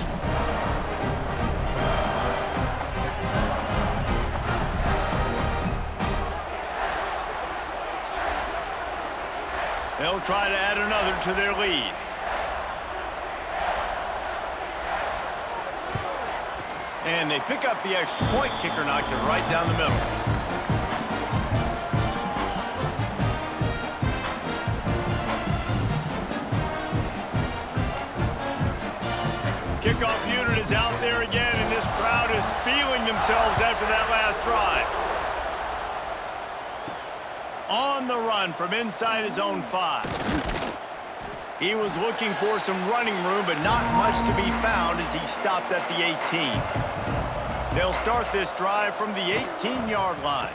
They'll try to add another to their lead. And they pick up the extra point. Kicker knocked it right down the middle. Kickoff unit is out there again, and this crowd is feeling themselves after that last drive. On the run from inside his own 5. He was looking for some running room, but not much to be found as he stopped at the 18. They'll start this drive from the 18-yard line.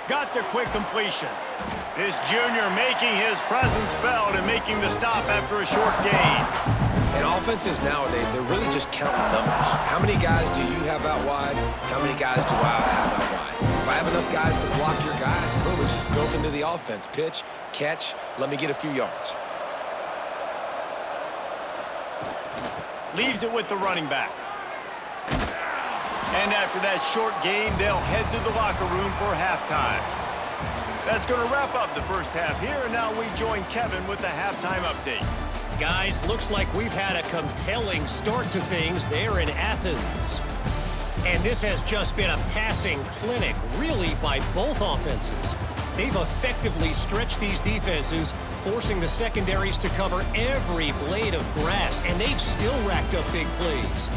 Got the quick completion. This junior making his presence felt and making the stop after a short gain. And offenses nowadays, they're really just counting numbers. How many guys do you have out wide? How many guys do I have out wide? If I have enough guys to block your guys, boom, it's just built into the offense. Pitch, catch, let me get a few yards. Leaves it with the running back. And after that short game, they'll head to the locker room for halftime. That's going to wrap up the first half here, and now we join Kevin with the halftime update. Guys, looks like we've had a compelling start to things there in Athens. And this has just been a passing clinic, really, by both offenses. They've effectively stretched these defenses, forcing the secondaries to cover every blade of grass, and they've still racked up big plays.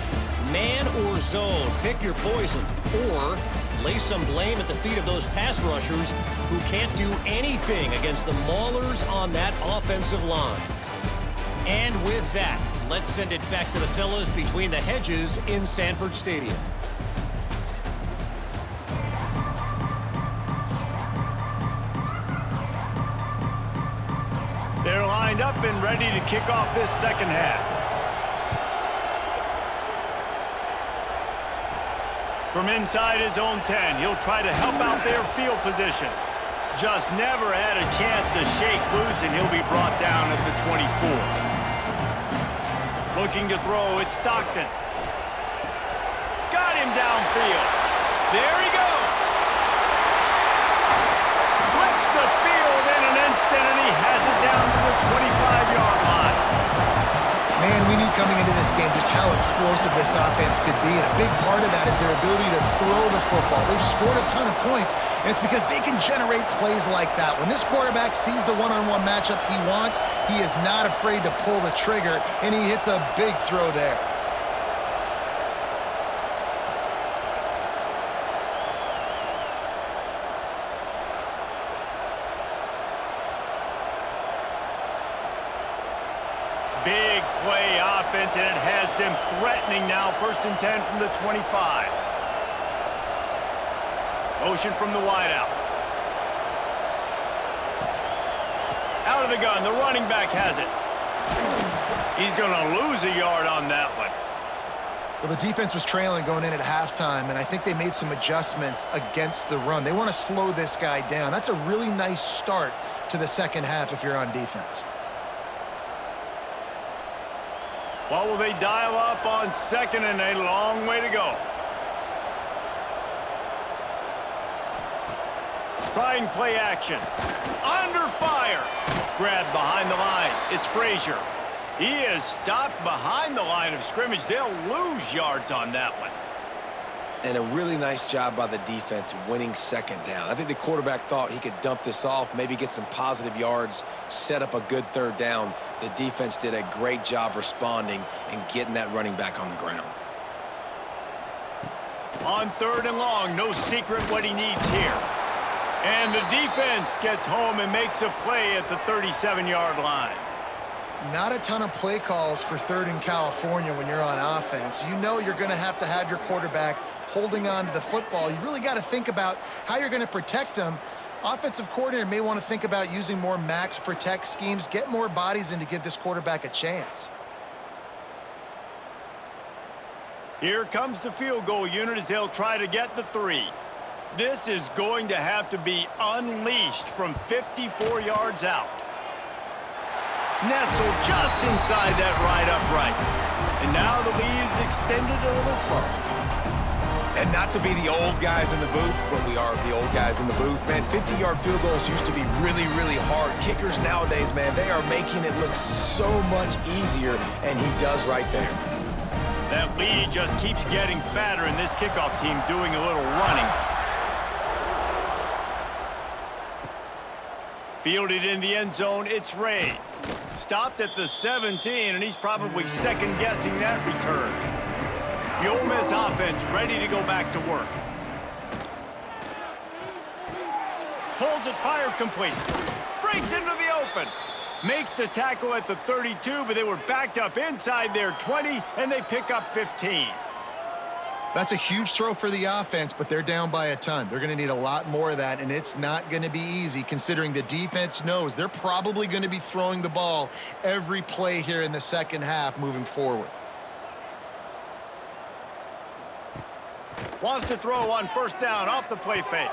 Man or zone, pick your poison, or lay some blame at the feet of those pass rushers who can't do anything against the maulers on that offensive line. And with that, let's send it back to the fellas between the hedges in Sanford Stadium. They're lined up and ready to kick off this second half. From inside his own 10, he'll try to help out their field position. Just never had a chance to shake loose, and he'll be brought down at the 24. Looking to throw, it's Stockton. Got him downfield. There he goes. Flips the field in an instant, and he has it down to the 25-yard line. Man, we knew coming into this game just how explosive this offense could be, and a big part of that is their ability to throw the football. They've scored a ton of points, and it's because they can generate plays like that. When this quarterback sees the one-on-one matchup he wants, he is not afraid to pull the trigger, and he hits a big throw there. Big play offense, and it has them threatening now. 1st and 10 from the 25. Motion from the wideout. Out of the gun, the running back has it. He's going to lose a yard on that one. Well, the defense was trailing going in at halftime, and I think they made some adjustments against the run. They want to slow this guy down. That's a really nice start to the second half if you're on defense. What will they dial up on second and a long way to go? Trying play action. Under fire. Grab behind the line. It's Frazier. He is stopped behind the line of scrimmage. They'll lose yards on that one. And a really nice job by the defense winning second down. I think the quarterback thought he could dump this off, maybe get some positive yards, set up a good third down. The defense did a great job responding and getting that running back on the ground. On third and long, no secret what he needs here. And the defense gets home and makes a play at the 37-yard line. Not a ton of play calls for third in California when you're on offense. You know you're going to have your quarterback holding on to the football. You really got to think about how you're going to protect him. Offensive coordinator may want to think about using more max protect schemes, get more bodies in to give this quarterback a chance. Here comes the field goal unit as they'll try to get the 3. This is going to have to be unleashed from 54 yards out. Nestled just inside that right upright. And now the lead is extended a little further. And not to be the old guys in the booth, but we are the old guys in the booth, man. 50-yard field goals used to be really, really hard. Kickers nowadays, man, they are making it look so much easier, and he does right there. That lead just keeps getting fatter, and this kickoff team doing a little running. Fielded in the end zone, it's Ray. Stopped at the 17, and he's probably second-guessing that return. The Ole Miss offense ready to go back to work. Pulls it, fired complete. Breaks into the open. Makes the tackle at the 32, but they were backed up inside their 20, and they pick up 15. That's a huge throw for the offense, but they're down by a ton. They're going to need a lot more of that, and it's not going to be easy considering the defense knows they're probably going to be throwing the ball every play here in the second half moving forward. Wants to throw on first down off the play fake.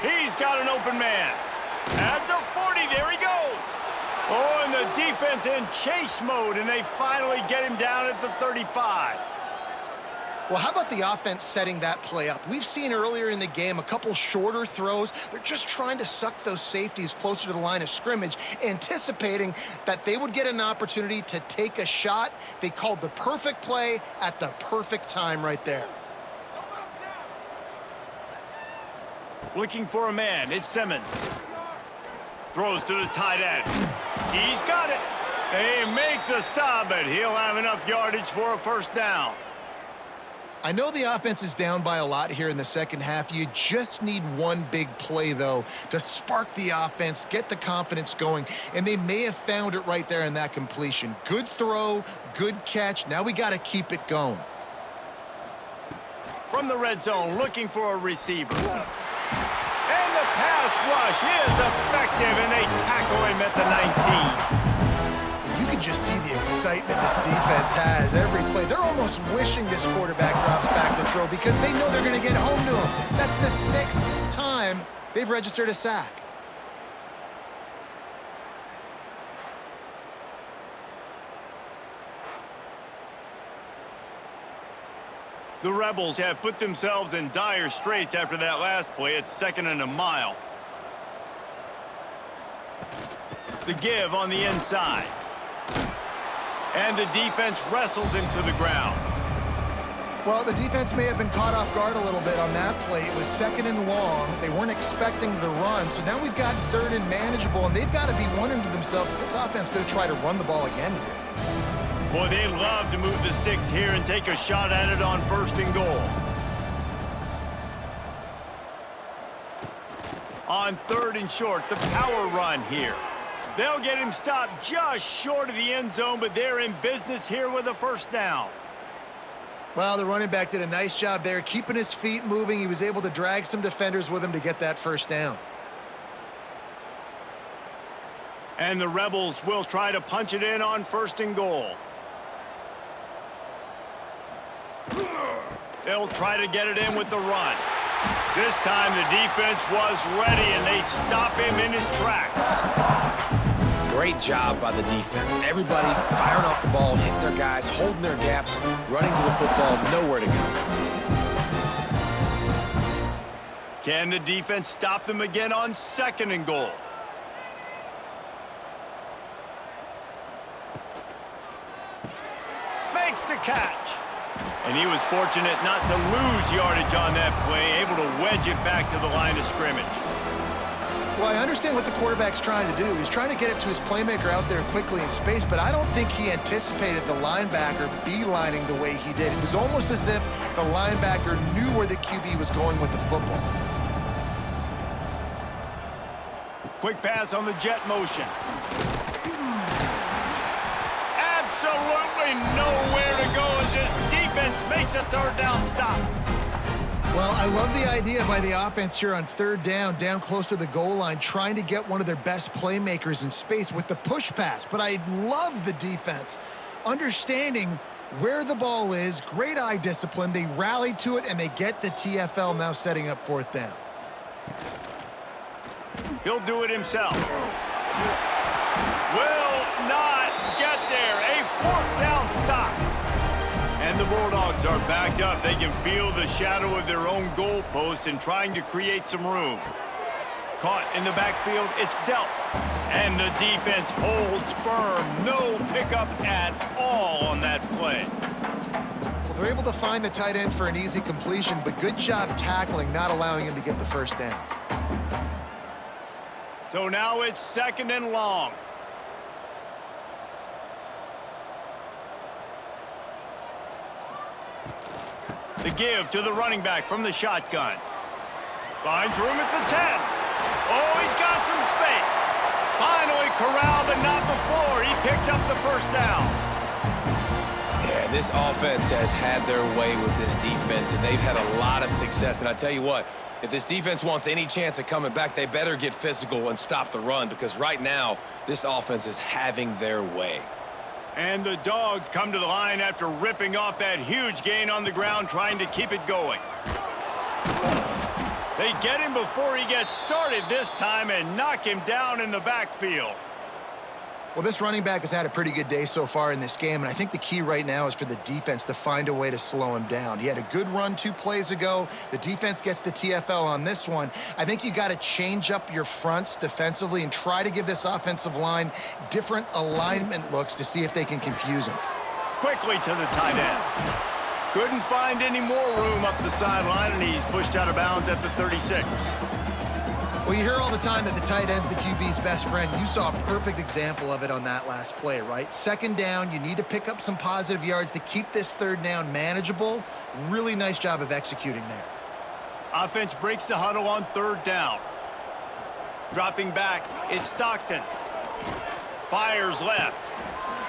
He's got an open man. At the 40, there he goes. Oh, and the defense in chase mode, and they finally get him down at the 35. Well, how about the offense setting that play up? We've seen earlier in the game a couple shorter throws. They're just trying to suck those safeties closer to the line of scrimmage, anticipating that they would get an opportunity to take a shot. They called the perfect play at the perfect time right there. Looking for a man, it's Simmons. Throws to the tight end. He's got it. They make the stop, but he'll have enough yardage for a first down. I know the offense is down by a lot here in the second half. You just need one big play, though, to spark the offense, get the confidence going, and they may have found it right there in that completion. Good throw, good catch. Now we got to keep it going. From the red zone, looking for a receiver. And the pass rush is effective, and they tackle him at the 19. You can just see the excitement this defense has every play. They're almost wishing this quarterback drops back to throw because they know they're going to get home to him. That's the 6th time they've registered a sack. The Rebels have put themselves in dire straits after that last play. It's 2nd and a mile. The give on the inside. And the defense wrestles him to the ground. Well, the defense may have been caught off guard a little bit on that play. It was 2nd and long. They weren't expecting the run. So now we've got 3rd and manageable, and they've got to be wondering to themselves, this offense going to try to run the ball again here? Boy, they love to move the sticks here and take a shot at it on 1st and goal. On 3rd and short, the power run here. They'll get him stopped just short of the end zone, but they're in business here with a first down. Well, the running back did a nice job there, keeping his feet moving. He was able to drag some defenders with him to get that first down. And the Rebels will try to punch it in on 1st and goal. They'll try to get it in with the run. This time the defense was ready, and they stop him in his tracks. Great job by the defense. Everybody firing off the ball, hitting their guys, holding their gaps, running to the football, nowhere to go. Can the defense stop them again on 2nd and goal? Makes the catch. And he was fortunate not to lose yardage on that play, able to wedge it back to the line of scrimmage. Well, I understand what the quarterback's trying to do. He's trying to get it to his playmaker out there quickly in space, but I don't think he anticipated the linebacker beelining the way he did. It was almost as if the linebacker knew where the QB was going with the football. Quick pass on the jet motion. Absolutely nowhere to go as this defense makes a 3rd down stop. Well, I love the idea by the offense here on 3rd down close to the goal line, trying to get one of their best playmakers in space with the push pass. But I love the defense, understanding where the ball is, great eye discipline. They rally to it, and they get the TFL now setting up 4th down. He'll do it himself. Will not get there. A 4th down stop. And the Bulldogs are backed up. They can feel the shadow of their own goalpost and trying to create some room. Caught in the backfield, it's dealt. And the defense holds firm. No pickup at all on that play. Well, they're able to find the tight end for an easy completion, but good job tackling, not allowing him to get the 1st down. So now it's 2nd and long. The give to the running back from the shotgun. Finds room at the 10. Oh, he's got some space. Finally corralled, but not before. He picks up the 1st down. Yeah, this offense has had their way with this defense, and they've had a lot of success. And I tell you what, if this defense wants any chance of coming back, they better get physical and stop the run, because right now, this offense is having their way. And the Dogs come to the line after ripping off that huge gain on the ground, trying to keep it going. They get him before he gets started this time and knock him down in the backfield. Well, this running back has had a pretty good day so far in this game, and I think the key right now is for the defense to find a way to slow him down. He had a good run 2 plays ago. The defense gets the TFL on this one. I think you got to change up your fronts defensively and try to give this offensive line different alignment looks to see if they can confuse him. Quickly to the tight end. Couldn't find any more room up the sideline, and he's pushed out of bounds at the 36. Well, you hear all the time that the tight end's the QB's best friend. You saw a perfect example of it on that last play, right? 2nd down, you need to pick up some positive yards to keep this 3rd down manageable. Really nice job of executing there. Offense breaks the huddle on 3rd down. Dropping back, it's Stockton. Fires left.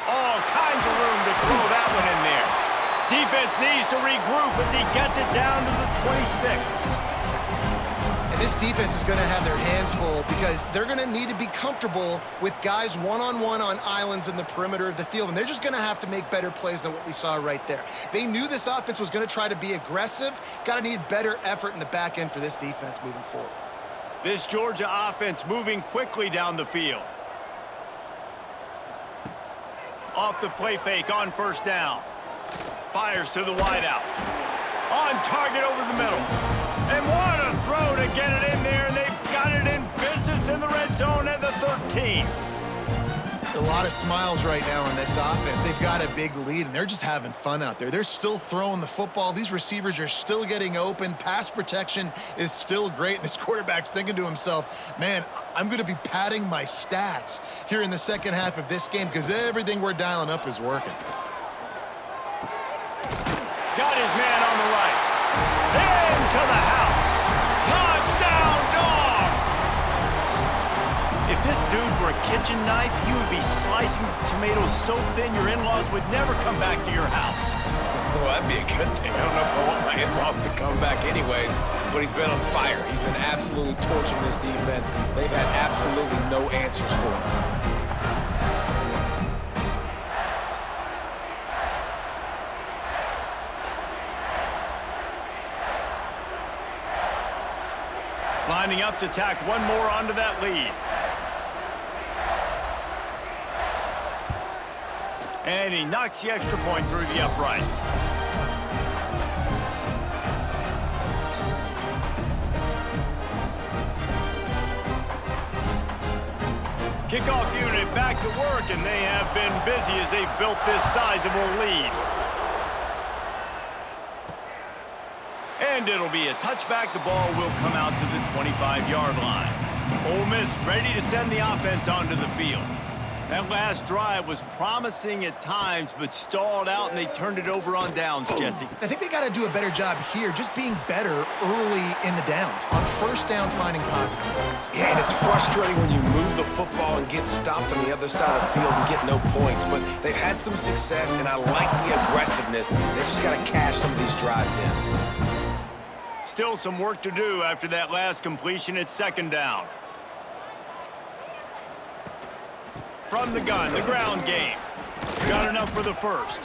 All kinds of room to throw that one in there. Defense needs to regroup as he gets it down to the 26. This defense is going to have their hands full because they're going to need to be comfortable with guys one-on-one on islands in the perimeter of the field, and they're just going to have to make better plays than what we saw right there. They knew this offense was going to try to be aggressive. Got to need better effort in the back end for this defense moving forward. This Georgia offense moving quickly down the field. Off the play fake on 1st down. Fires to the wideout. On target over the middle. And what a throw to get it in there, and they've got it in business in the red zone at the 13. A lot of smiles right now in this offense. They've got a big lead, and they're just having fun out there. They're still throwing the football. These receivers are still getting open. Pass protection is still great. This quarterback's thinking to himself, man, I'm going to be padding my stats here in the 2nd half of this game because everything we're dialing up is working. Got his man on the right. Into the house. Touchdown, Dogs! If this dude were a kitchen knife, you would be slicing tomatoes so thin your in-laws would never come back to your house. Well, that'd be a good thing. I don't know if I want my in-laws to come back anyways, but he's been on fire. He's been absolutely torching this defense. They've had absolutely no answers for him. Lining up to tack one more onto that lead. And he knocks the extra point through the uprights. Kickoff unit back to work, and they have been busy as they've built this sizable lead. And it'll be a touchback. The ball will come out to the 25-yard line. Ole Miss ready to send the offense onto the field. That last drive was promising at times, but stalled out, and they turned it over on downs, Jesse. I think they got to do a better job here, just being better early in the downs. On first down, finding positive plays. Yeah, and it's frustrating when you move the football and get stopped on the other side of the field and get no points. But they've had some success, and I like the aggressiveness. They just got to cash some of these drives in. Still some work to do after that last completion at second down. From the gun, the ground game. Got enough for the first.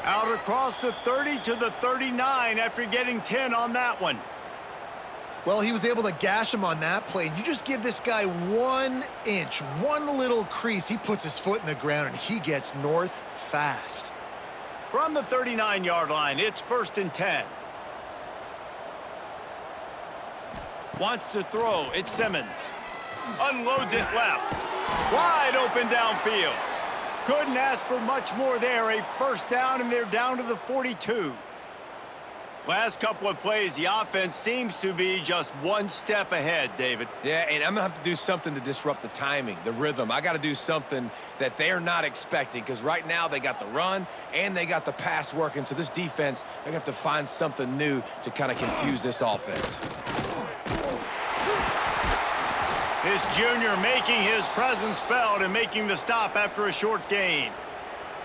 Out across the 30 to the 39 after getting 10 on that one. Well, he was able to gash him on that play. You just give this guy 1 inch, one little crease. He puts his foot in the ground, and he gets north fast. From the 39-yard line, it's 1st and 10. Wants to throw. It's Simmons. Unloads it left. Wide open downfield. Couldn't ask for much more there. A first down, and they're down to the 42. Last couple of plays, the offense seems to be just one step ahead, David. Yeah, and I'm going to have to do something to disrupt the timing, the rhythm. I got to do something that they're not expecting, because right now they got the run and they got the pass working. So this defense, they're going to have to find something new to kind of confuse this offense. This junior making his presence felt and making the stop after a short gain.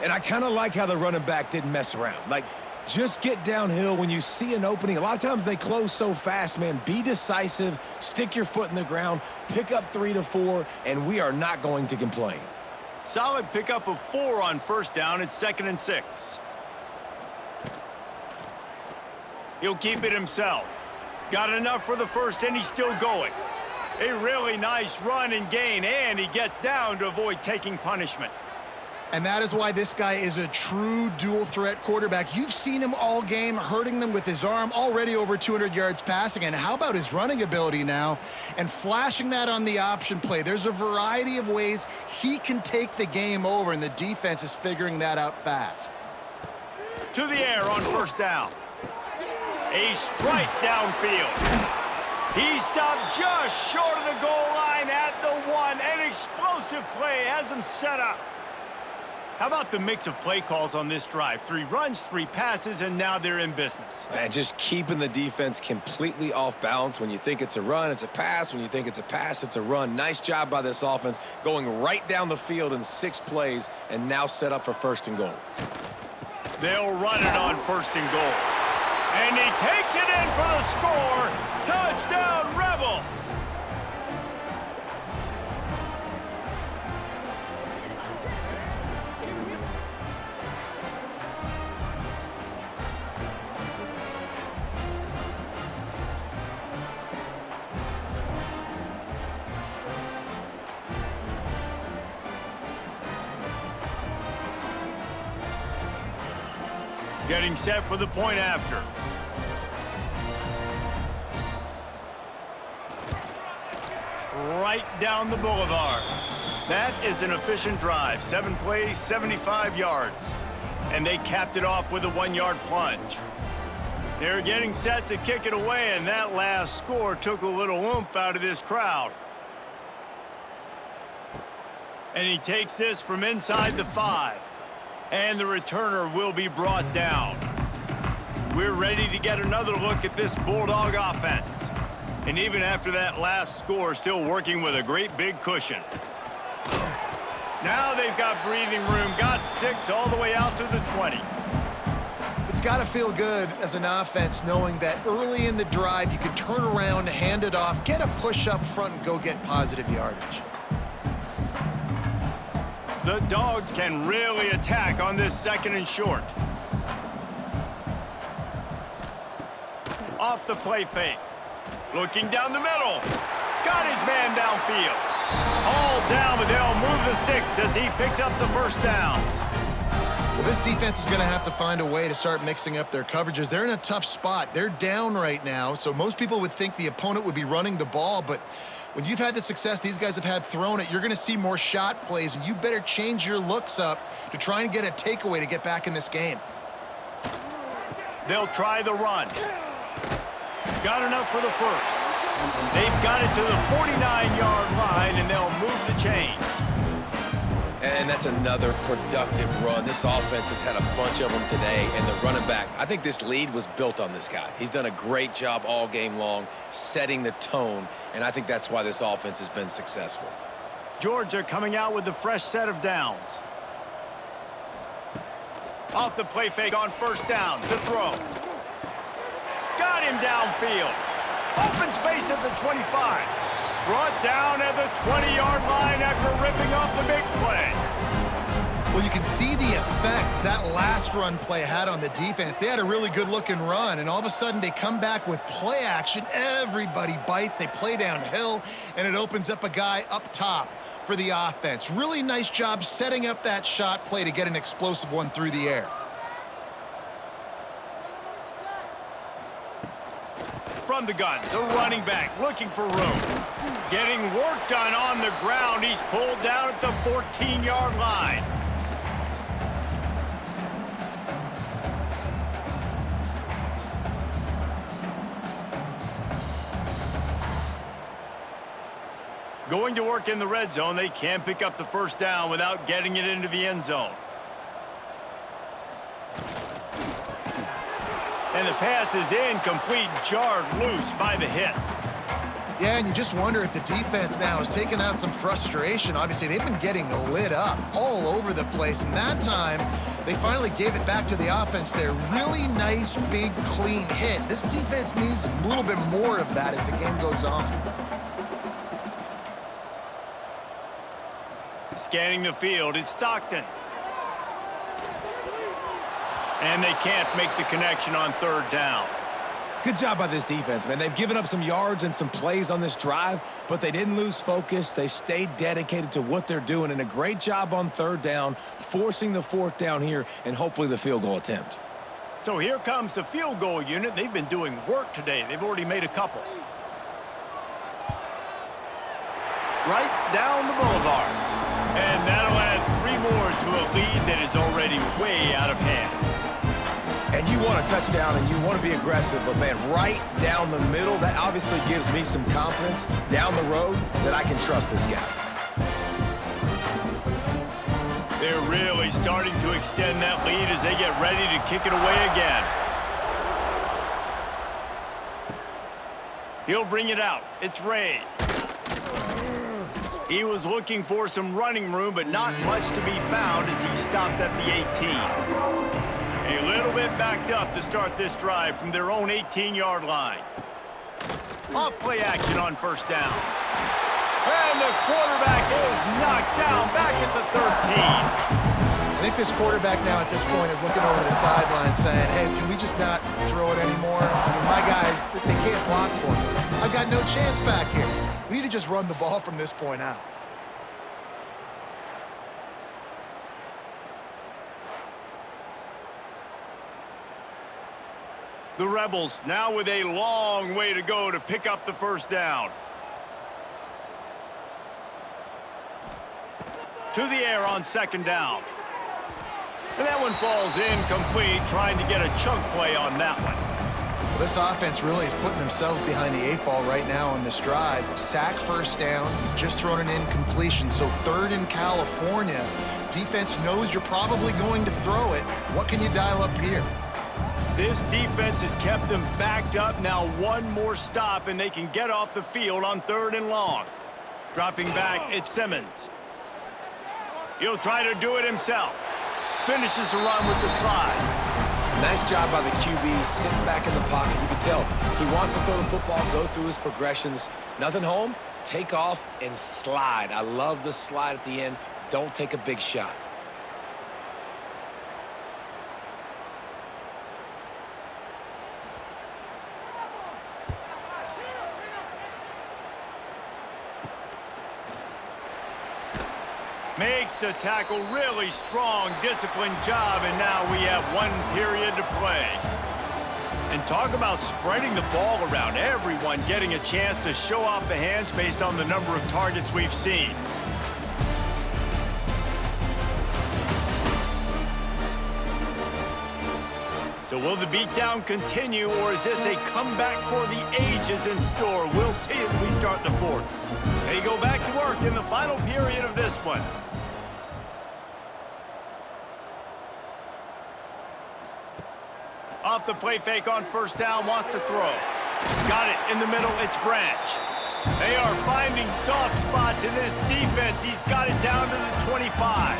And I kind of like how the running back didn't mess around. Like, just get downhill when you see an opening. A lot of times they close so fast, man. Be decisive, stick your foot in the ground, pick up 3 to 4, and we are not going to complain. Solid pickup of 4 on first down. It's 2nd and 6. He'll keep it himself. Got enough for the first, and he's still going. A really nice run and gain, and he gets down to avoid taking punishment. And that is why this guy is a true dual-threat quarterback. You've seen him all game, hurting them with his arm, already over 200 yards passing. And how about his running ability now? And flashing that on the option play. There's a variety of ways he can take the game over, and the defense is figuring that out fast. To the air on first down. A strike downfield. He stopped just short of the goal line at the 1. An explosive play has him set up. How about the mix of play calls on this drive? 3 runs, 3 passes, and now they're in business. Man, just keeping the defense completely off balance. When you think it's a run, it's a pass. When you think it's a pass, it's a run. Nice job by this offense, going right down the field in 6 plays, and now set up for 1st and goal. They'll run it on 1st and goal. And he takes it in for the score. Touchdown, Rebels! Getting set for the point after. Right down the boulevard. That is an efficient drive. 7 plays, 75 yards. And they capped it off with a 1-yard plunge. They're getting set to kick it away, and that last score took a little oomph out of this crowd. And he takes this from inside the 5. And the returner will be brought down. We're ready to get another look at this Bulldog offense. And even after that last score, still working with a great big cushion. Now they've got breathing room, got 6 all the way out to the 20. It's got to feel good as an offense knowing that early in the drive you can turn around, hand it off, get a push up front, and go get positive yardage. The Dogs can really attack on this 2nd and short. Off the play fake. Looking down the middle. Got his man downfield. All down, but they'll move the sticks as he picks up the first down. Well, this defense is going to have to find a way to start mixing up their coverages. They're in a tough spot. They're down right now, so most people would think the opponent would be running the ball, but when you've had the success these guys have had throwing it, you're going to see more shot plays, and you better change your looks up to try and get a takeaway to get back in this game. They'll try the run. Got enough for the first. They've got it to the 49-yard line, and they'll move the chains. And that's another productive run. This offense has had a bunch of them today, and the running back, I think this lead was built on this guy. He's done a great job all game long, setting the tone, and I think that's why this offense has been successful. Georgia coming out with a fresh set of downs. Off the play fake on first down to throw. Got him downfield. Open space at the 25. Brought down at the 20-yard line after ripping off the big play. Well, you can see the effect that last run play had on the defense. They had a really good-looking run, and all of a sudden they come back with play action. Everybody bites. They play downhill, and it opens up a guy up top for the offense. Really nice job setting up that shot play to get an explosive one through the air. From the gun, the running back looking for room. Getting work done on the ground. He's pulled down at the 14-yard line. Going to work in the red zone. They can't pick up the first down without getting it into the end zone. And the pass is incomplete, jarred loose by the hit. Yeah, and you just wonder if the defense now has taken out some frustration. Obviously, they've been getting lit up all over the place, and that time they finally gave it back to the offense there. Really nice, big, clean hit. This defense needs a little bit more of that as the game goes on. Scanning the field, it's Stockton. And they can't make the connection on third down. Good job by this defense, man. They've given up some yards and some plays on this drive, but they didn't lose focus. They stayed dedicated to what they're doing, and a great job on third down, forcing the fourth down here, and hopefully the field goal attempt. So here comes the field goal unit. They've been doing work today. They've already made a couple. Right down the boulevard. And that'll add 3 more to a lead that is already way out of hand. And you want a touchdown and you want to be aggressive, but man, right down the middle, that obviously gives me some confidence down the road that I can trust this guy. They're really starting to extend that lead as they get ready to kick it away again. He'll bring it out. It's Ray. He was looking for some running room, but not much to be found as he stopped at the 18. A little bit backed up to start this drive from their own 18-yard line. Off play action on first down. And the quarterback is knocked down back at the 13. I think this quarterback now at this point is looking over the sideline saying, hey, can we just not throw it anymore? I mean, my guys, they can't block for me. I've got no chance back here. We need to just run the ball from this point out. The Rebels now with a long way to go to pick up the first down. To the air on second down. And that one falls incomplete, trying to get a chunk play on that one. Well, this offense really is putting themselves behind the 8 ball right now on this drive. Sack first down, just thrown an incompletion. So third in California. Defense knows you're probably going to throw it. What can you dial up here? This defense has kept them backed up. Now one more stop, and they can get off the field on third and long. Dropping back, it's Simmons. He'll try to do it himself. Finishes the run with the slide. Nice job by the QB, sitting back in the pocket. You can tell he wants to throw the football, go through his progressions. Nothing home, take off and slide. I love the slide at the end. Don't take a big shot. Makes the tackle really strong, disciplined job, and now we have 1 period to play. And talk about spreading the ball around, everyone getting a chance to show off the hands based on the number of targets we've seen. So will the beatdown continue, or is this a comeback for the ages in store? We'll see as we start the 4th. They go back to work in the final period of this one. Off the play fake on 1st down, wants to throw. Got it in the middle, it's Branch. They are finding soft spots in this defense. He's got it down to the 25.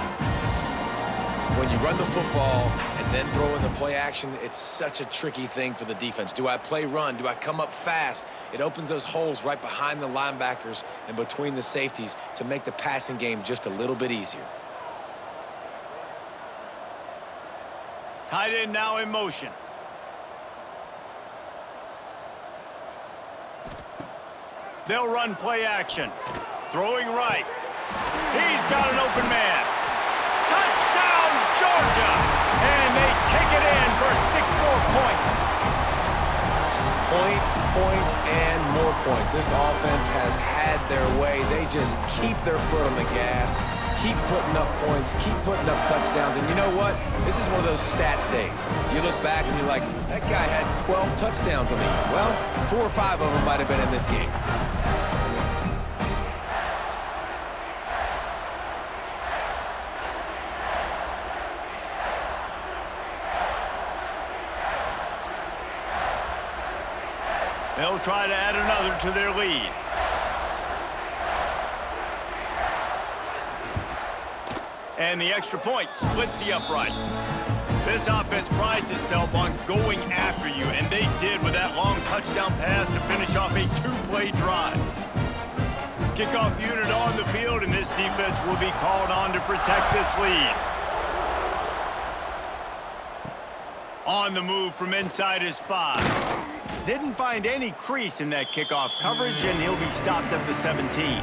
When you run the football and then throw in the play action, it's such a tricky thing for the defense. Do I play run? Do I come up fast? It opens those holes right behind the linebackers and between the safeties to make the passing game just a little bit easier. Tight end now in motion. They'll run play action. Throwing right. He's got an open man. Touchdown, Georgia! And they take it in for 6 more points. Points, and more points. This offense has had their way. They just keep their foot on the gas, keep putting up points, keep putting up touchdowns. And you know what? This is one of those stats days. You look back and you're like, that guy had 12 touchdowns on the year. Well, 4 or 5 of them might have been in this game. They'll try to add another to their lead. And the extra point splits the uprights. This offense prides itself on going after you, and they did with that long touchdown pass to finish off a 2-play drive. Kickoff unit on the field, and this defense will be called on to protect this lead. On the move from inside his 5. Didn't find any crease in that kickoff coverage, and he'll be stopped at the 17.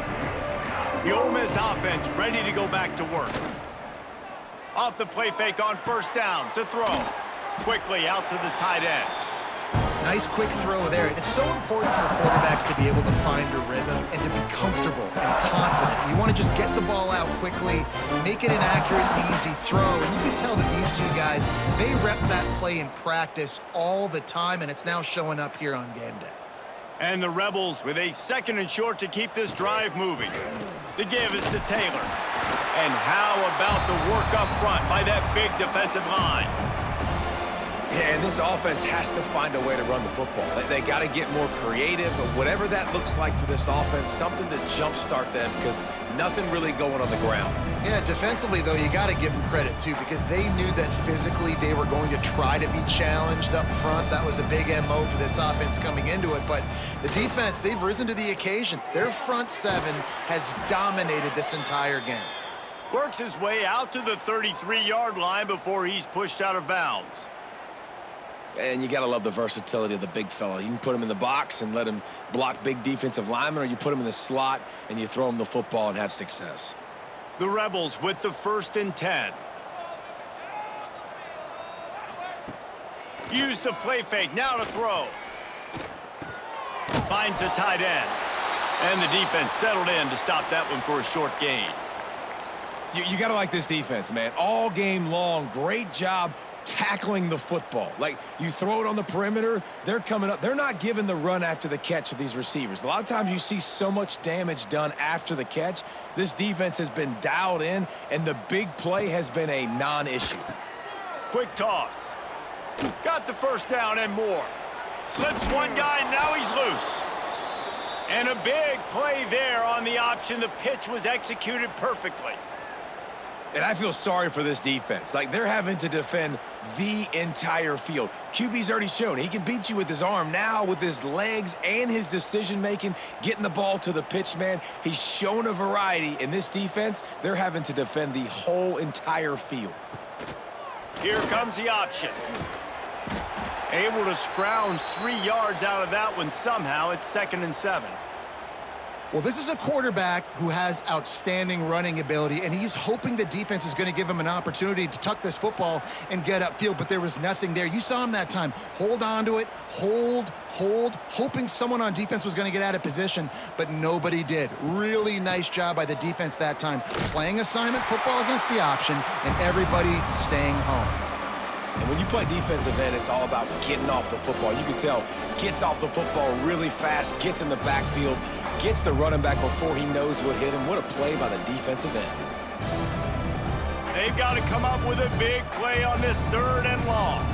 The Ole Miss offense ready to go back to work. Off the play fake on 1st down to throw. Quickly out to the tight end. Nice quick throw there. It's so important for quarterbacks to be able to find a rhythm and to be comfortable and confident. You want to just get the ball out quickly, make it an accurate and easy throw. And you can tell that these 2 guys, they rep that play in practice all the time, and it's now showing up here on game day. And the Rebels with a 2nd and short to keep this drive moving. The give is to Taylor. And how about the work up front by that big defensive line? Yeah, and this offense has to find a way to run the football. They got to get more creative, but whatever that looks like for this offense, something to jumpstart them because nothing really going on the ground. Yeah, defensively, though, you got to give them credit, too, because they knew that physically they were going to try to be challenged up front. That was a big MO for this offense coming into it. But the defense, they've risen to the occasion. Their front 7 has dominated this entire game. Works his way out to the 33-yard line before he's pushed out of bounds. And you got to love the versatility of the big fella. You can put him in the box and let him block big defensive linemen, or you put him in the slot and you throw him the football and have success. The Rebels with the 1st and 10. Use the play fake, now to throw. Finds the tight end. And the defense settled in to stop that one for a short gain. You got to like this defense, man. All game long, great job tackling the football. Like, you throw it on the perimeter, they're coming up. They're not giving the run after the catch to these receivers. A lot of times you see so much damage done after the catch. This defense has been dialed in, and the big play has been a non-issue. Quick toss. Got the 1st down and more. Slips one guy, now he's loose. And a big play there on the option. The pitch was executed perfectly. And I feel sorry for this defense. Like, they're having to defend the entire field. QB's already shown he can beat you with his arm. Now with his legs and his decision-making, getting the ball to the pitch man, he's shown a variety. In this defense, they're having to defend the whole entire field. Here comes the option. Able to scrounge 3 yards out of that one somehow. It's 2nd and 7. Well, this is a quarterback who has outstanding running ability, and he's hoping the defense is going to give him an opportunity to tuck this football and get upfield, but there was nothing there. You saw him that time. Hold on to it, hold, hoping someone on defense was going to get out of position, but nobody did. Really nice job by the defense that time, playing assignment football against the option, and everybody staying home. And when you play defensive end, it's all about getting off the football. You can tell, gets off the football really fast, gets in the backfield, gets the running back before he knows what hit him. What a play by the defensive end. They've got to come up with a big play on this 3rd and long.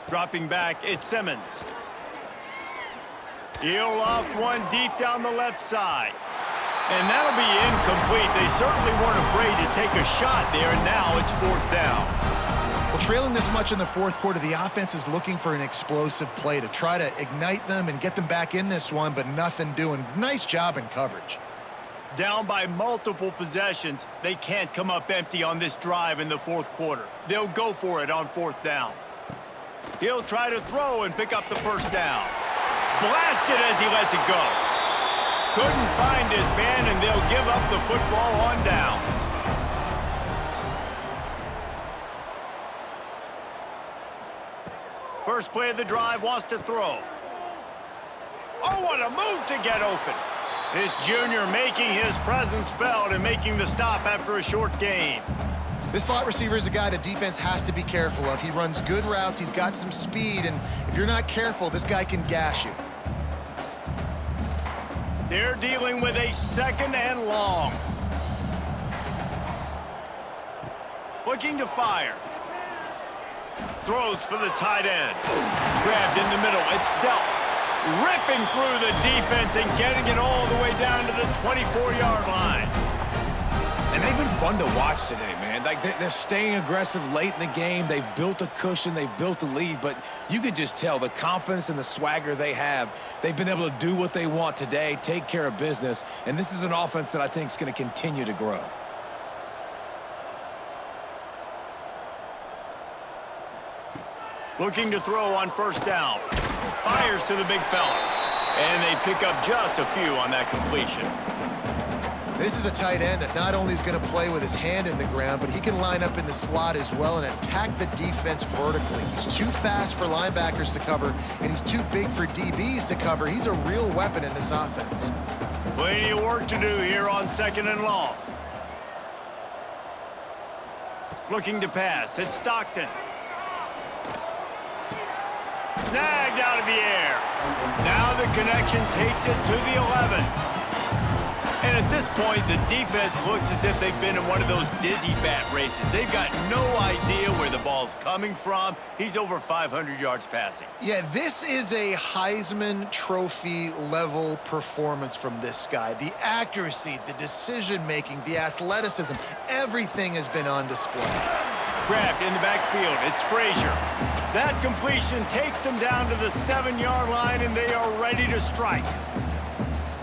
Dropping back, it's Simmons. He'll loft one deep down the left side. And that'll be incomplete. They certainly weren't afraid to take a shot there, and now it's 4th down. Well, trailing this much in the 4th quarter, the offense is looking for an explosive play to try to ignite them and get them back in this one, but nothing doing. Nice job in coverage. Down by multiple possessions, they can't come up empty on this drive in the 4th quarter. They'll go for it on 4th down. He'll try to throw and pick up the 1st down. Blasted as he lets it go. Couldn't find his man, and they'll give up the football on downs. First play of the drive, wants to throw. Oh, what a move to get open. This junior making his presence felt and making the stop after a short gain. This slot receiver is a guy the defense has to be careful of. He runs good routes, he's got some speed, and if you're not careful, this guy can gash you. They're dealing with a 2nd and long. Looking to fire. Throws for the tight end. Grabbed in the middle. It's dealt. Ripping through the defense and getting it all the way down to the 24-yard line. And they've been fun to watch today, man. Like, they're staying aggressive late in the game. They've built a cushion. They've built a lead. But you can just tell the confidence and the swagger they have. They've been able to do what they want today, take care of business. And this is an offense that I think is going to continue to grow. Looking to throw on 1st down. Fires to the big fella. And they pick up just a few on that completion. This is a tight end that not only is going to play with his hand in the ground, but he can line up in the slot as well and attack the defense vertically. He's too fast for linebackers to cover, and he's too big for DBs to cover. He's a real weapon in this offense. Plenty of work to do here on 2nd and long. Looking to pass. It's Stockton. Snagged out of the air. Now the connection takes it to the 11. And at this point, the defense looks as if they've been in one of those dizzy bat races. They've got no idea where the ball's coming from. He's over 500 yards passing. Yeah, this is a Heisman Trophy level performance from this guy. The accuracy, the decision-making, the athleticism, everything has been on display. Grabbed in the backfield. It's Frazier. That completion takes them down to the 7-yard line, and they are ready to strike.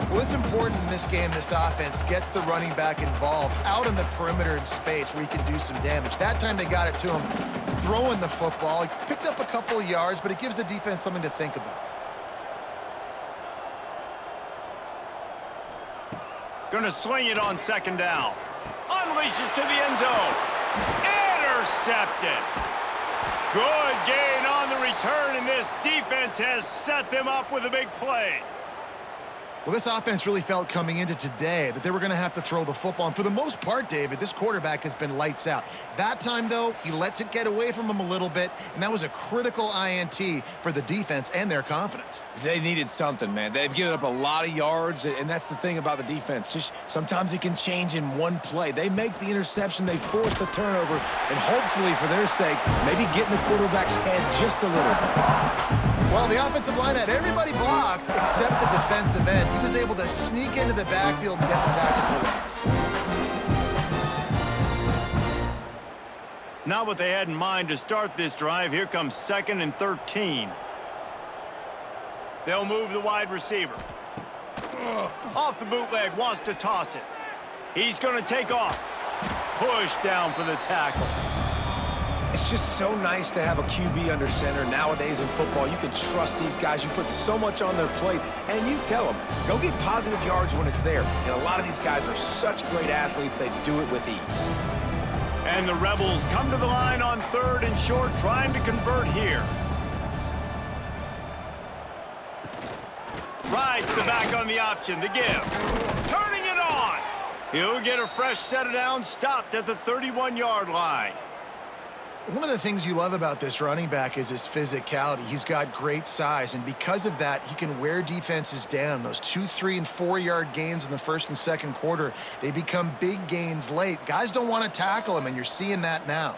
Well, it's important in this game this offense gets the running back involved out in the perimeter in space where he can do some damage. That time they got it to him throwing the football. He picked up a couple of yards, but it gives the defense something to think about. Going to swing it on 2nd down. Unleashes to the end zone. Intercepted. Good gain on the return, and this defense has set them up with a big play. Well, this offense really felt coming into today that they were going to have to throw the football. And for the most part, David, this quarterback has been lights out. That time, though, he lets it get away from him a little bit, and that was a critical INT for the defense and their confidence. They needed something, man. They've given up a lot of yards, and that's the thing about the defense. Just sometimes it can change in one play. They make the interception, they force the turnover, and hopefully, for their sake, maybe get in the quarterback's head just a little bit. Well, the offensive line had everybody blocked except the defensive end. He was able to sneak into the backfield and get the tackle for loss. Not what they had in mind to start this drive. Here comes 2nd and 13. They'll move the wide receiver. Off the bootleg, wants to toss it. He's going to take off. Push down for the tackle. It's just so nice to have a QB under center. Nowadays in football, you can trust these guys. You put so much on their plate, and you tell them, go get positive yards when it's there. And a lot of these guys are such great athletes, they do it with ease. And the Rebels come to the line on 3rd and short, trying to convert here. Rides the back on the option, the give. Turning it on. He'll get a fresh set of downs, stopped at the 31-yard line. One of the things you love about this running back is his physicality. He's got great size, and because of that, he can wear defenses down. Those 2-, 3-, and 4-yard gains in the first and second quarter, they become big gains late. Guys don't want to tackle him, and you're seeing that now.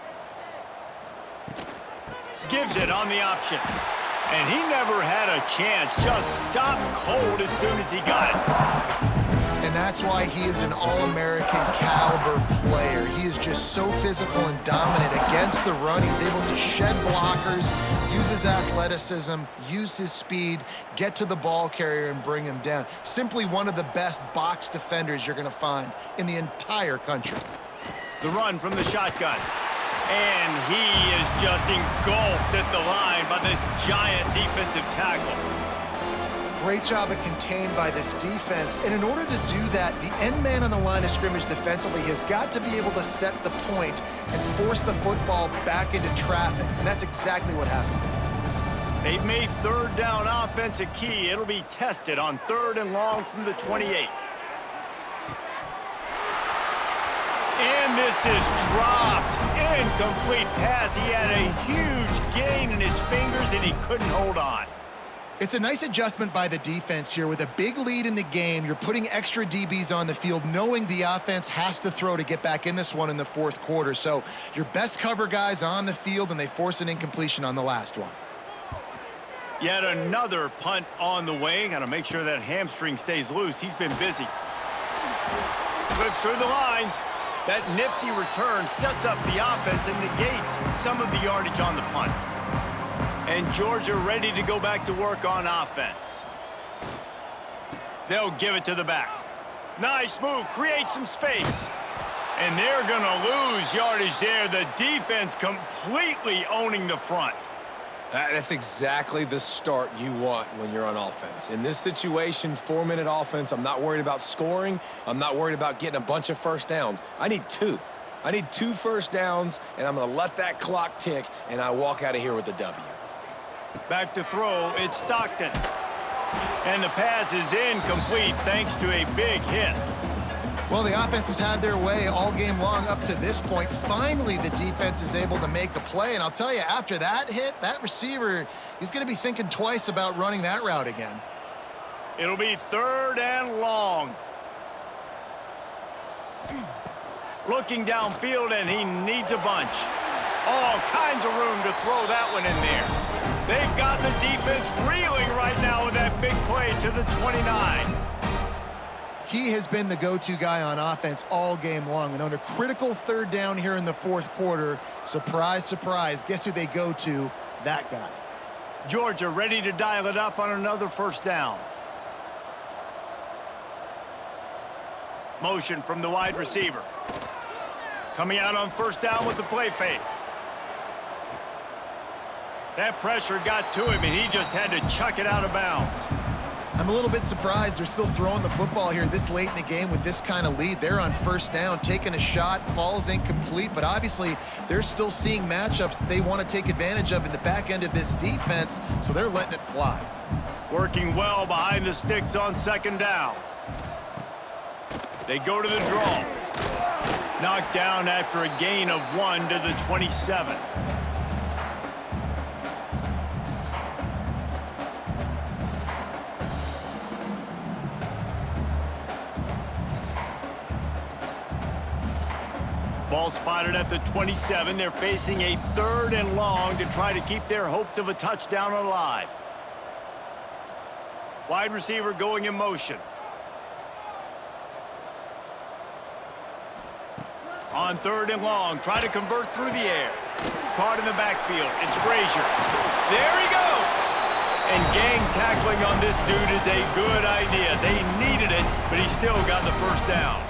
Gives it on the option. And he never had a chance. Just stopped cold as soon as he got it. And that's why he is an All-American caliber player. He is just so physical and dominant against the run. He's able to shed blockers, use his athleticism, use his speed, get to the ball carrier and bring him down. Simply one of the best box defenders you're going to find in the entire country. The run from the shotgun. And he is just engulfed at the line by this giant defensive tackle. Great job of contained by this defense. And in order to do that, the end man on the line of scrimmage defensively has got to be able to set the point and force the football back into traffic. And that's exactly what happened. They've made 3rd down offense a key. It'll be tested on 3rd and long from the 28. And this is dropped. Incomplete pass. He had a huge gain in his fingers, and he couldn't hold on. It's a nice adjustment by the defense here. With a big lead in the game, you're putting extra DBs on the field, knowing the offense has to throw to get back in this one in the 4th quarter. So your best cover guys on the field, and they force an incompletion on the last one. Yet another punt on the way. Got to make sure that hamstring stays loose. He's been busy. Slips through the line. That nifty return sets up the offense and negates some of the yardage on the punt. And Georgia ready to go back to work on offense. They'll give it to the back. Nice move, create some space. And they're going to lose yardage there. The defense completely owning the front. That's exactly the start you want when you're on offense. In this situation, 4-minute offense, I'm not worried about scoring. I'm not worried about getting a bunch of first downs. I need 2. I need 2 first downs, and I'm going to let that clock tick, and I walk out of here with a W. Back to throw, it's Stockton. And the pass is incomplete thanks to a big hit. Well, the offense has had their way all game long up to this point. Finally, the defense is able to make a play. And I'll tell you, after that hit, that receiver, he's going to be thinking twice about running that route again. It'll be 3rd and long. Looking downfield, and he needs a bunch. All kinds of room to throw that one in there. They've got the defense reeling right now with that big play to the 29. He has been the go-to guy on offense all game long. And on a critical 3rd down here in the 4th quarter, surprise, surprise, guess who they go to? That guy. Georgia ready to dial it up on another first down. Motion from the wide receiver. Coming out on first down with the play fake. That pressure got to him, and he just had to chuck it out of bounds. I'm a little bit surprised they're still throwing the football here this late in the game with this kind of lead. They're on first down, taking a shot, falls incomplete, but obviously they're still seeing matchups that they want to take advantage of in the back end of this defense, so they're letting it fly. Working well behind the sticks on 2nd down. They go to the draw. Knocked down after a gain of 1 to the 27. Ball spotted at the 27. They're facing a 3rd and long to try to keep their hopes of a touchdown alive. Wide receiver going in motion. On 3rd and long, try to convert through the air. Caught in the backfield. It's Frazier. There he goes. And gang tackling on this dude is a good idea. They needed it, but he still got the first down.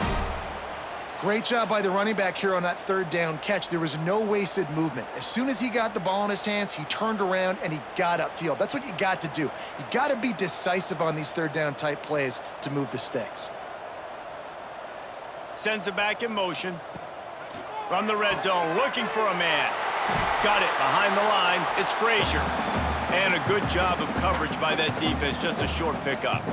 Great job by the running back here on that third down catch. There was no wasted movement. As soon as he got the ball in his hands, he turned around and he got upfield. That's what you got to do. You got to be decisive on these third down type plays to move the sticks. Sends it back in motion. From the red zone, looking for a man. Got it behind the line. It's Frazier. And a good job of coverage by that defense. Just a short pickup.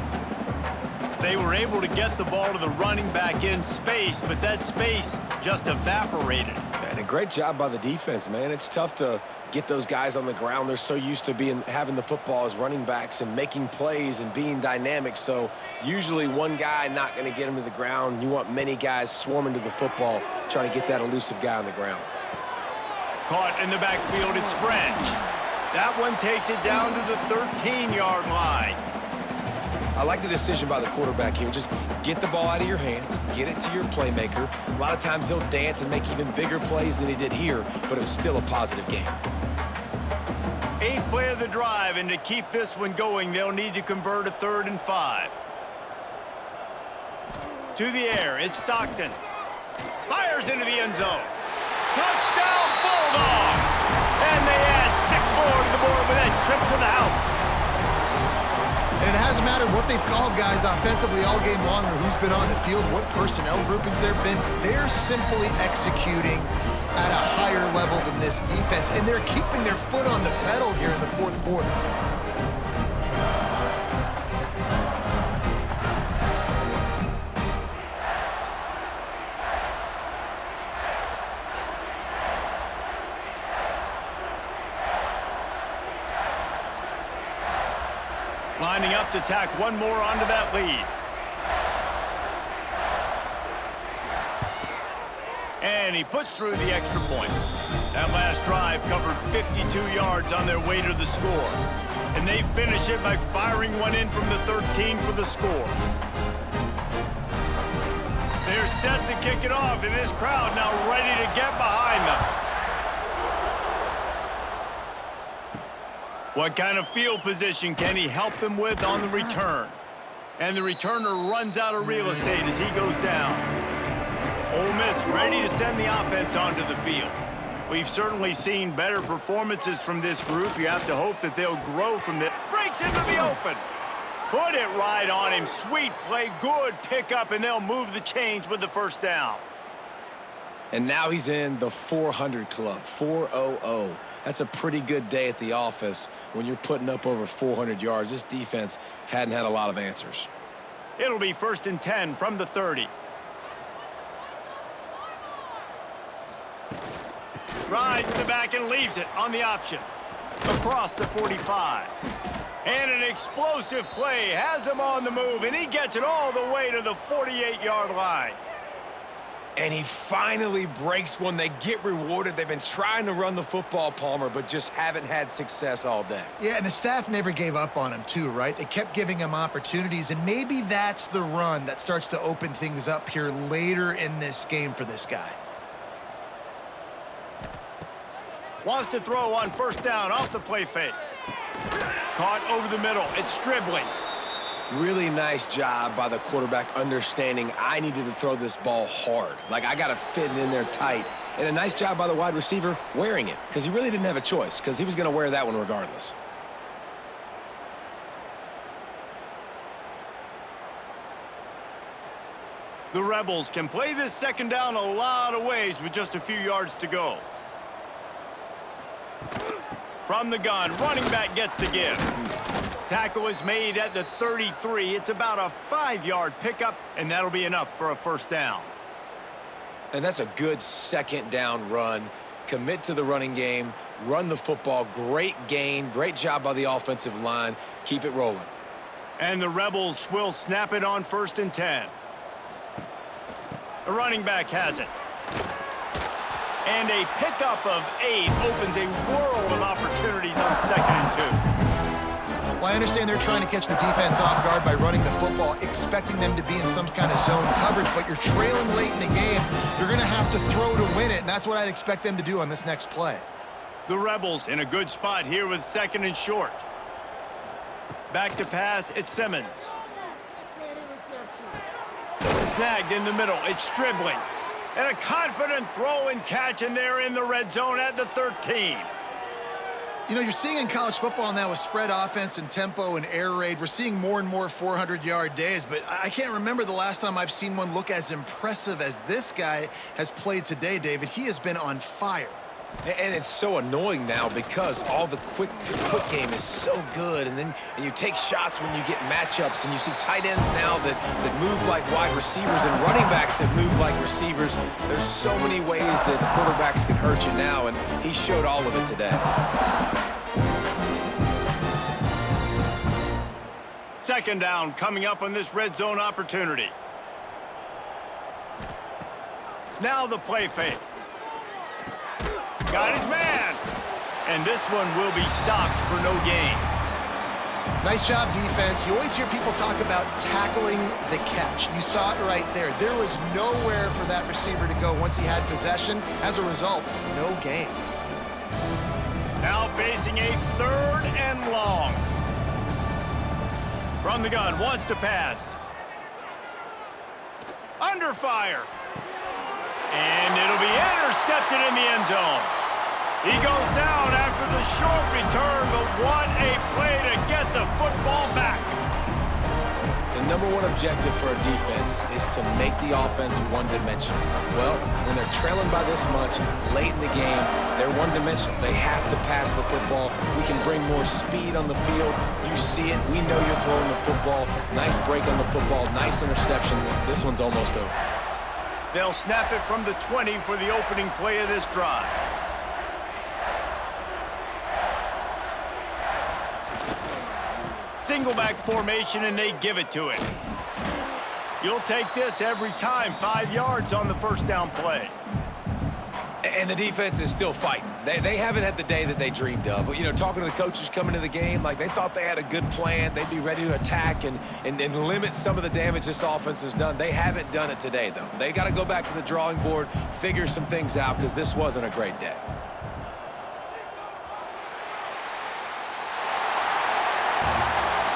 They were able to get the ball to the running back in space, but that space just evaporated. And a great job by the defense, man. It's tough to get those guys on the ground. They're so used to having the football as running backs and making plays and being dynamic. So usually one guy not going to get him to the ground. You want many guys swarming to the football, trying to get that elusive guy on the ground. Caught in the backfield, it's Branch. That one takes it down to the 13-yard line. I like the decision by the quarterback here. Just get the ball out of your hands, get it to your playmaker. A lot of times he'll dance and make even bigger plays than he did here, but it was still a positive game. 8th play of the drive, and to keep this one going, they'll need to convert a 3rd and 5. To the air, it's Stockton. Fires into the end zone. Touchdown, Bulldogs! And they add 6 more to the board with that trip to the house. And it hasn't mattered what they've called guys offensively all game long or who's been on the field, what personnel groupings there have been. They're simply executing at a higher level than this defense, and they're keeping their foot on the pedal here in the 4th quarter. Lining up to tack one more onto that lead. And he puts through the extra point. That last drive covered 52 yards on their way to the score. And they finish it by firing one in from the 13 for the score. They're set to kick it off, and this crowd now ready to get behind them. What kind of field position can he help them with on the return? And the returner runs out of real estate as he goes down. Ole Miss ready to send the offense onto the field. We've certainly seen better performances from this group. You have to hope that they'll grow from this. Breaks into the open. Put it right on him. Sweet play, good pickup, and they'll move the chains with the first down. And now he's in the 400 club, 400. That's a pretty good day at the office when you're putting up over 400 yards. This defense hadn't had a lot of answers. It'll be 1st and 10 from the 30. Rides the back and leaves it on the option. Across the 45. And an explosive play has him on the move, and he gets it all the way to the 48-yard line. And he finally breaks one. They get rewarded. They've been trying to run the football, Palmer, but just haven't had success all day. Yeah, and the staff never gave up on him, too, right? They kept giving him opportunities, and maybe that's the run that starts to open things up here later in this game for this guy. Wants to throw on 1st down off the play fake. Caught over the middle. It's Stribling. Really nice job by the quarterback understanding I needed to throw this ball hard. Like, I got to fit it in there tight. And a nice job by the wide receiver wearing it, because he really didn't have a choice, because he was going to wear that one regardless. The Rebels can play this 2nd down a lot of ways with just a few yards to go. From the gun, running back gets the give. Tackle is made at the 33. It's about a 5-yard pickup, and that'll be enough for a 1st down. And that's a good 2nd down run. Commit to the running game, run the football. Great gain, great job by the offensive line. Keep it rolling. And the Rebels will snap it on 1st and 10. The running back has it. And a pickup of 8 opens a world of opportunities on 2nd and 2. Well, I understand they're trying to catch the defense off guard by running the football, expecting them to be in some kind of zone coverage, but you're trailing late in the game. You're going to have to throw to win it, and that's what I'd expect them to do on this next play. The Rebels in a good spot here with 2nd and short. Back to pass, it's Simmons. Snagged in the middle, it's Stribling. And a confident throw and catch, and they're in the red zone at the 13. You know, you're seeing in college football now with spread offense and tempo and air raid, we're seeing more and more 400-yard days, but I can't remember the last time I've seen one look as impressive as this guy has played today, David. He has been on fire. And it's so annoying now because all the quick game is so good, and you take shots when you get matchups, and you see tight ends now that move like wide receivers and running backs that move like receivers. There's so many ways that quarterbacks can hurt you now, and he showed all of it today. Second down coming up on this red zone opportunity. Now the play fake. Got his man. And this one will be stopped for no gain. Nice job, defense. You always hear people talk about tackling the catch. You saw it right there. There was nowhere for that receiver to go once he had possession. As a result, no gain. Now facing a 3rd and long. From the gun, wants to pass. Under fire. And it'll be intercepted in the end zone. He goes down after the short return, but what a play to get the football back. The #1 objective for a defense is to make the offense one-dimensional. Well, when they're trailing by this much late in the game, they're one-dimensional. They have to pass the football. We can bring more speed on the field. You see it. We know you're throwing the football. Nice break on the football. Nice interception. This one's almost over. They'll snap it from the 20 for the opening play of this drive. Single back formation, and they give it to it. You'll take this every time. 5 yards on the first down play. And the defense is still fighting. They haven't had the day that they dreamed of. But, you know, talking to the coaches coming into the game, like they thought they had a good plan. They'd be ready to attack and limit some of the damage this offense has done. They haven't done it today, though. They got to go back to the drawing board, figure some things out, because this wasn't a great day.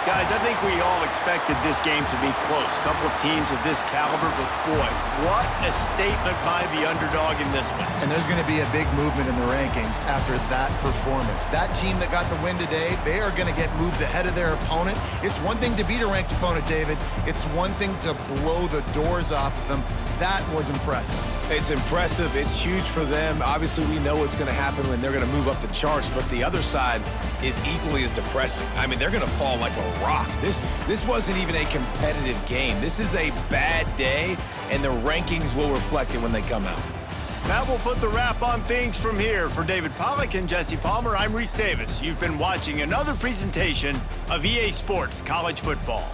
Guys, I think we all expected this game to be close. Couple of teams of this caliber, but boy, what a statement by the underdog in this one. And there's going to be a big movement in the rankings after that performance. That team that got the win today, they are going to get moved ahead of their opponent. It's one thing to beat a ranked opponent, David. It's one thing to blow the doors off of them. That was impressive. It's impressive. It's huge for them. Obviously, we know what's going to happen when they're going to move up the charts, but the other side is equally as depressing. I mean, they're going to fall like a rock. This wasn't even a competitive game. This is a bad day, and the rankings will reflect it when they come out. That will put the wrap on things from here. For David Pollack and Jesse Palmer, I'm Reese Davis. You've been watching another presentation of EA Sports College Football.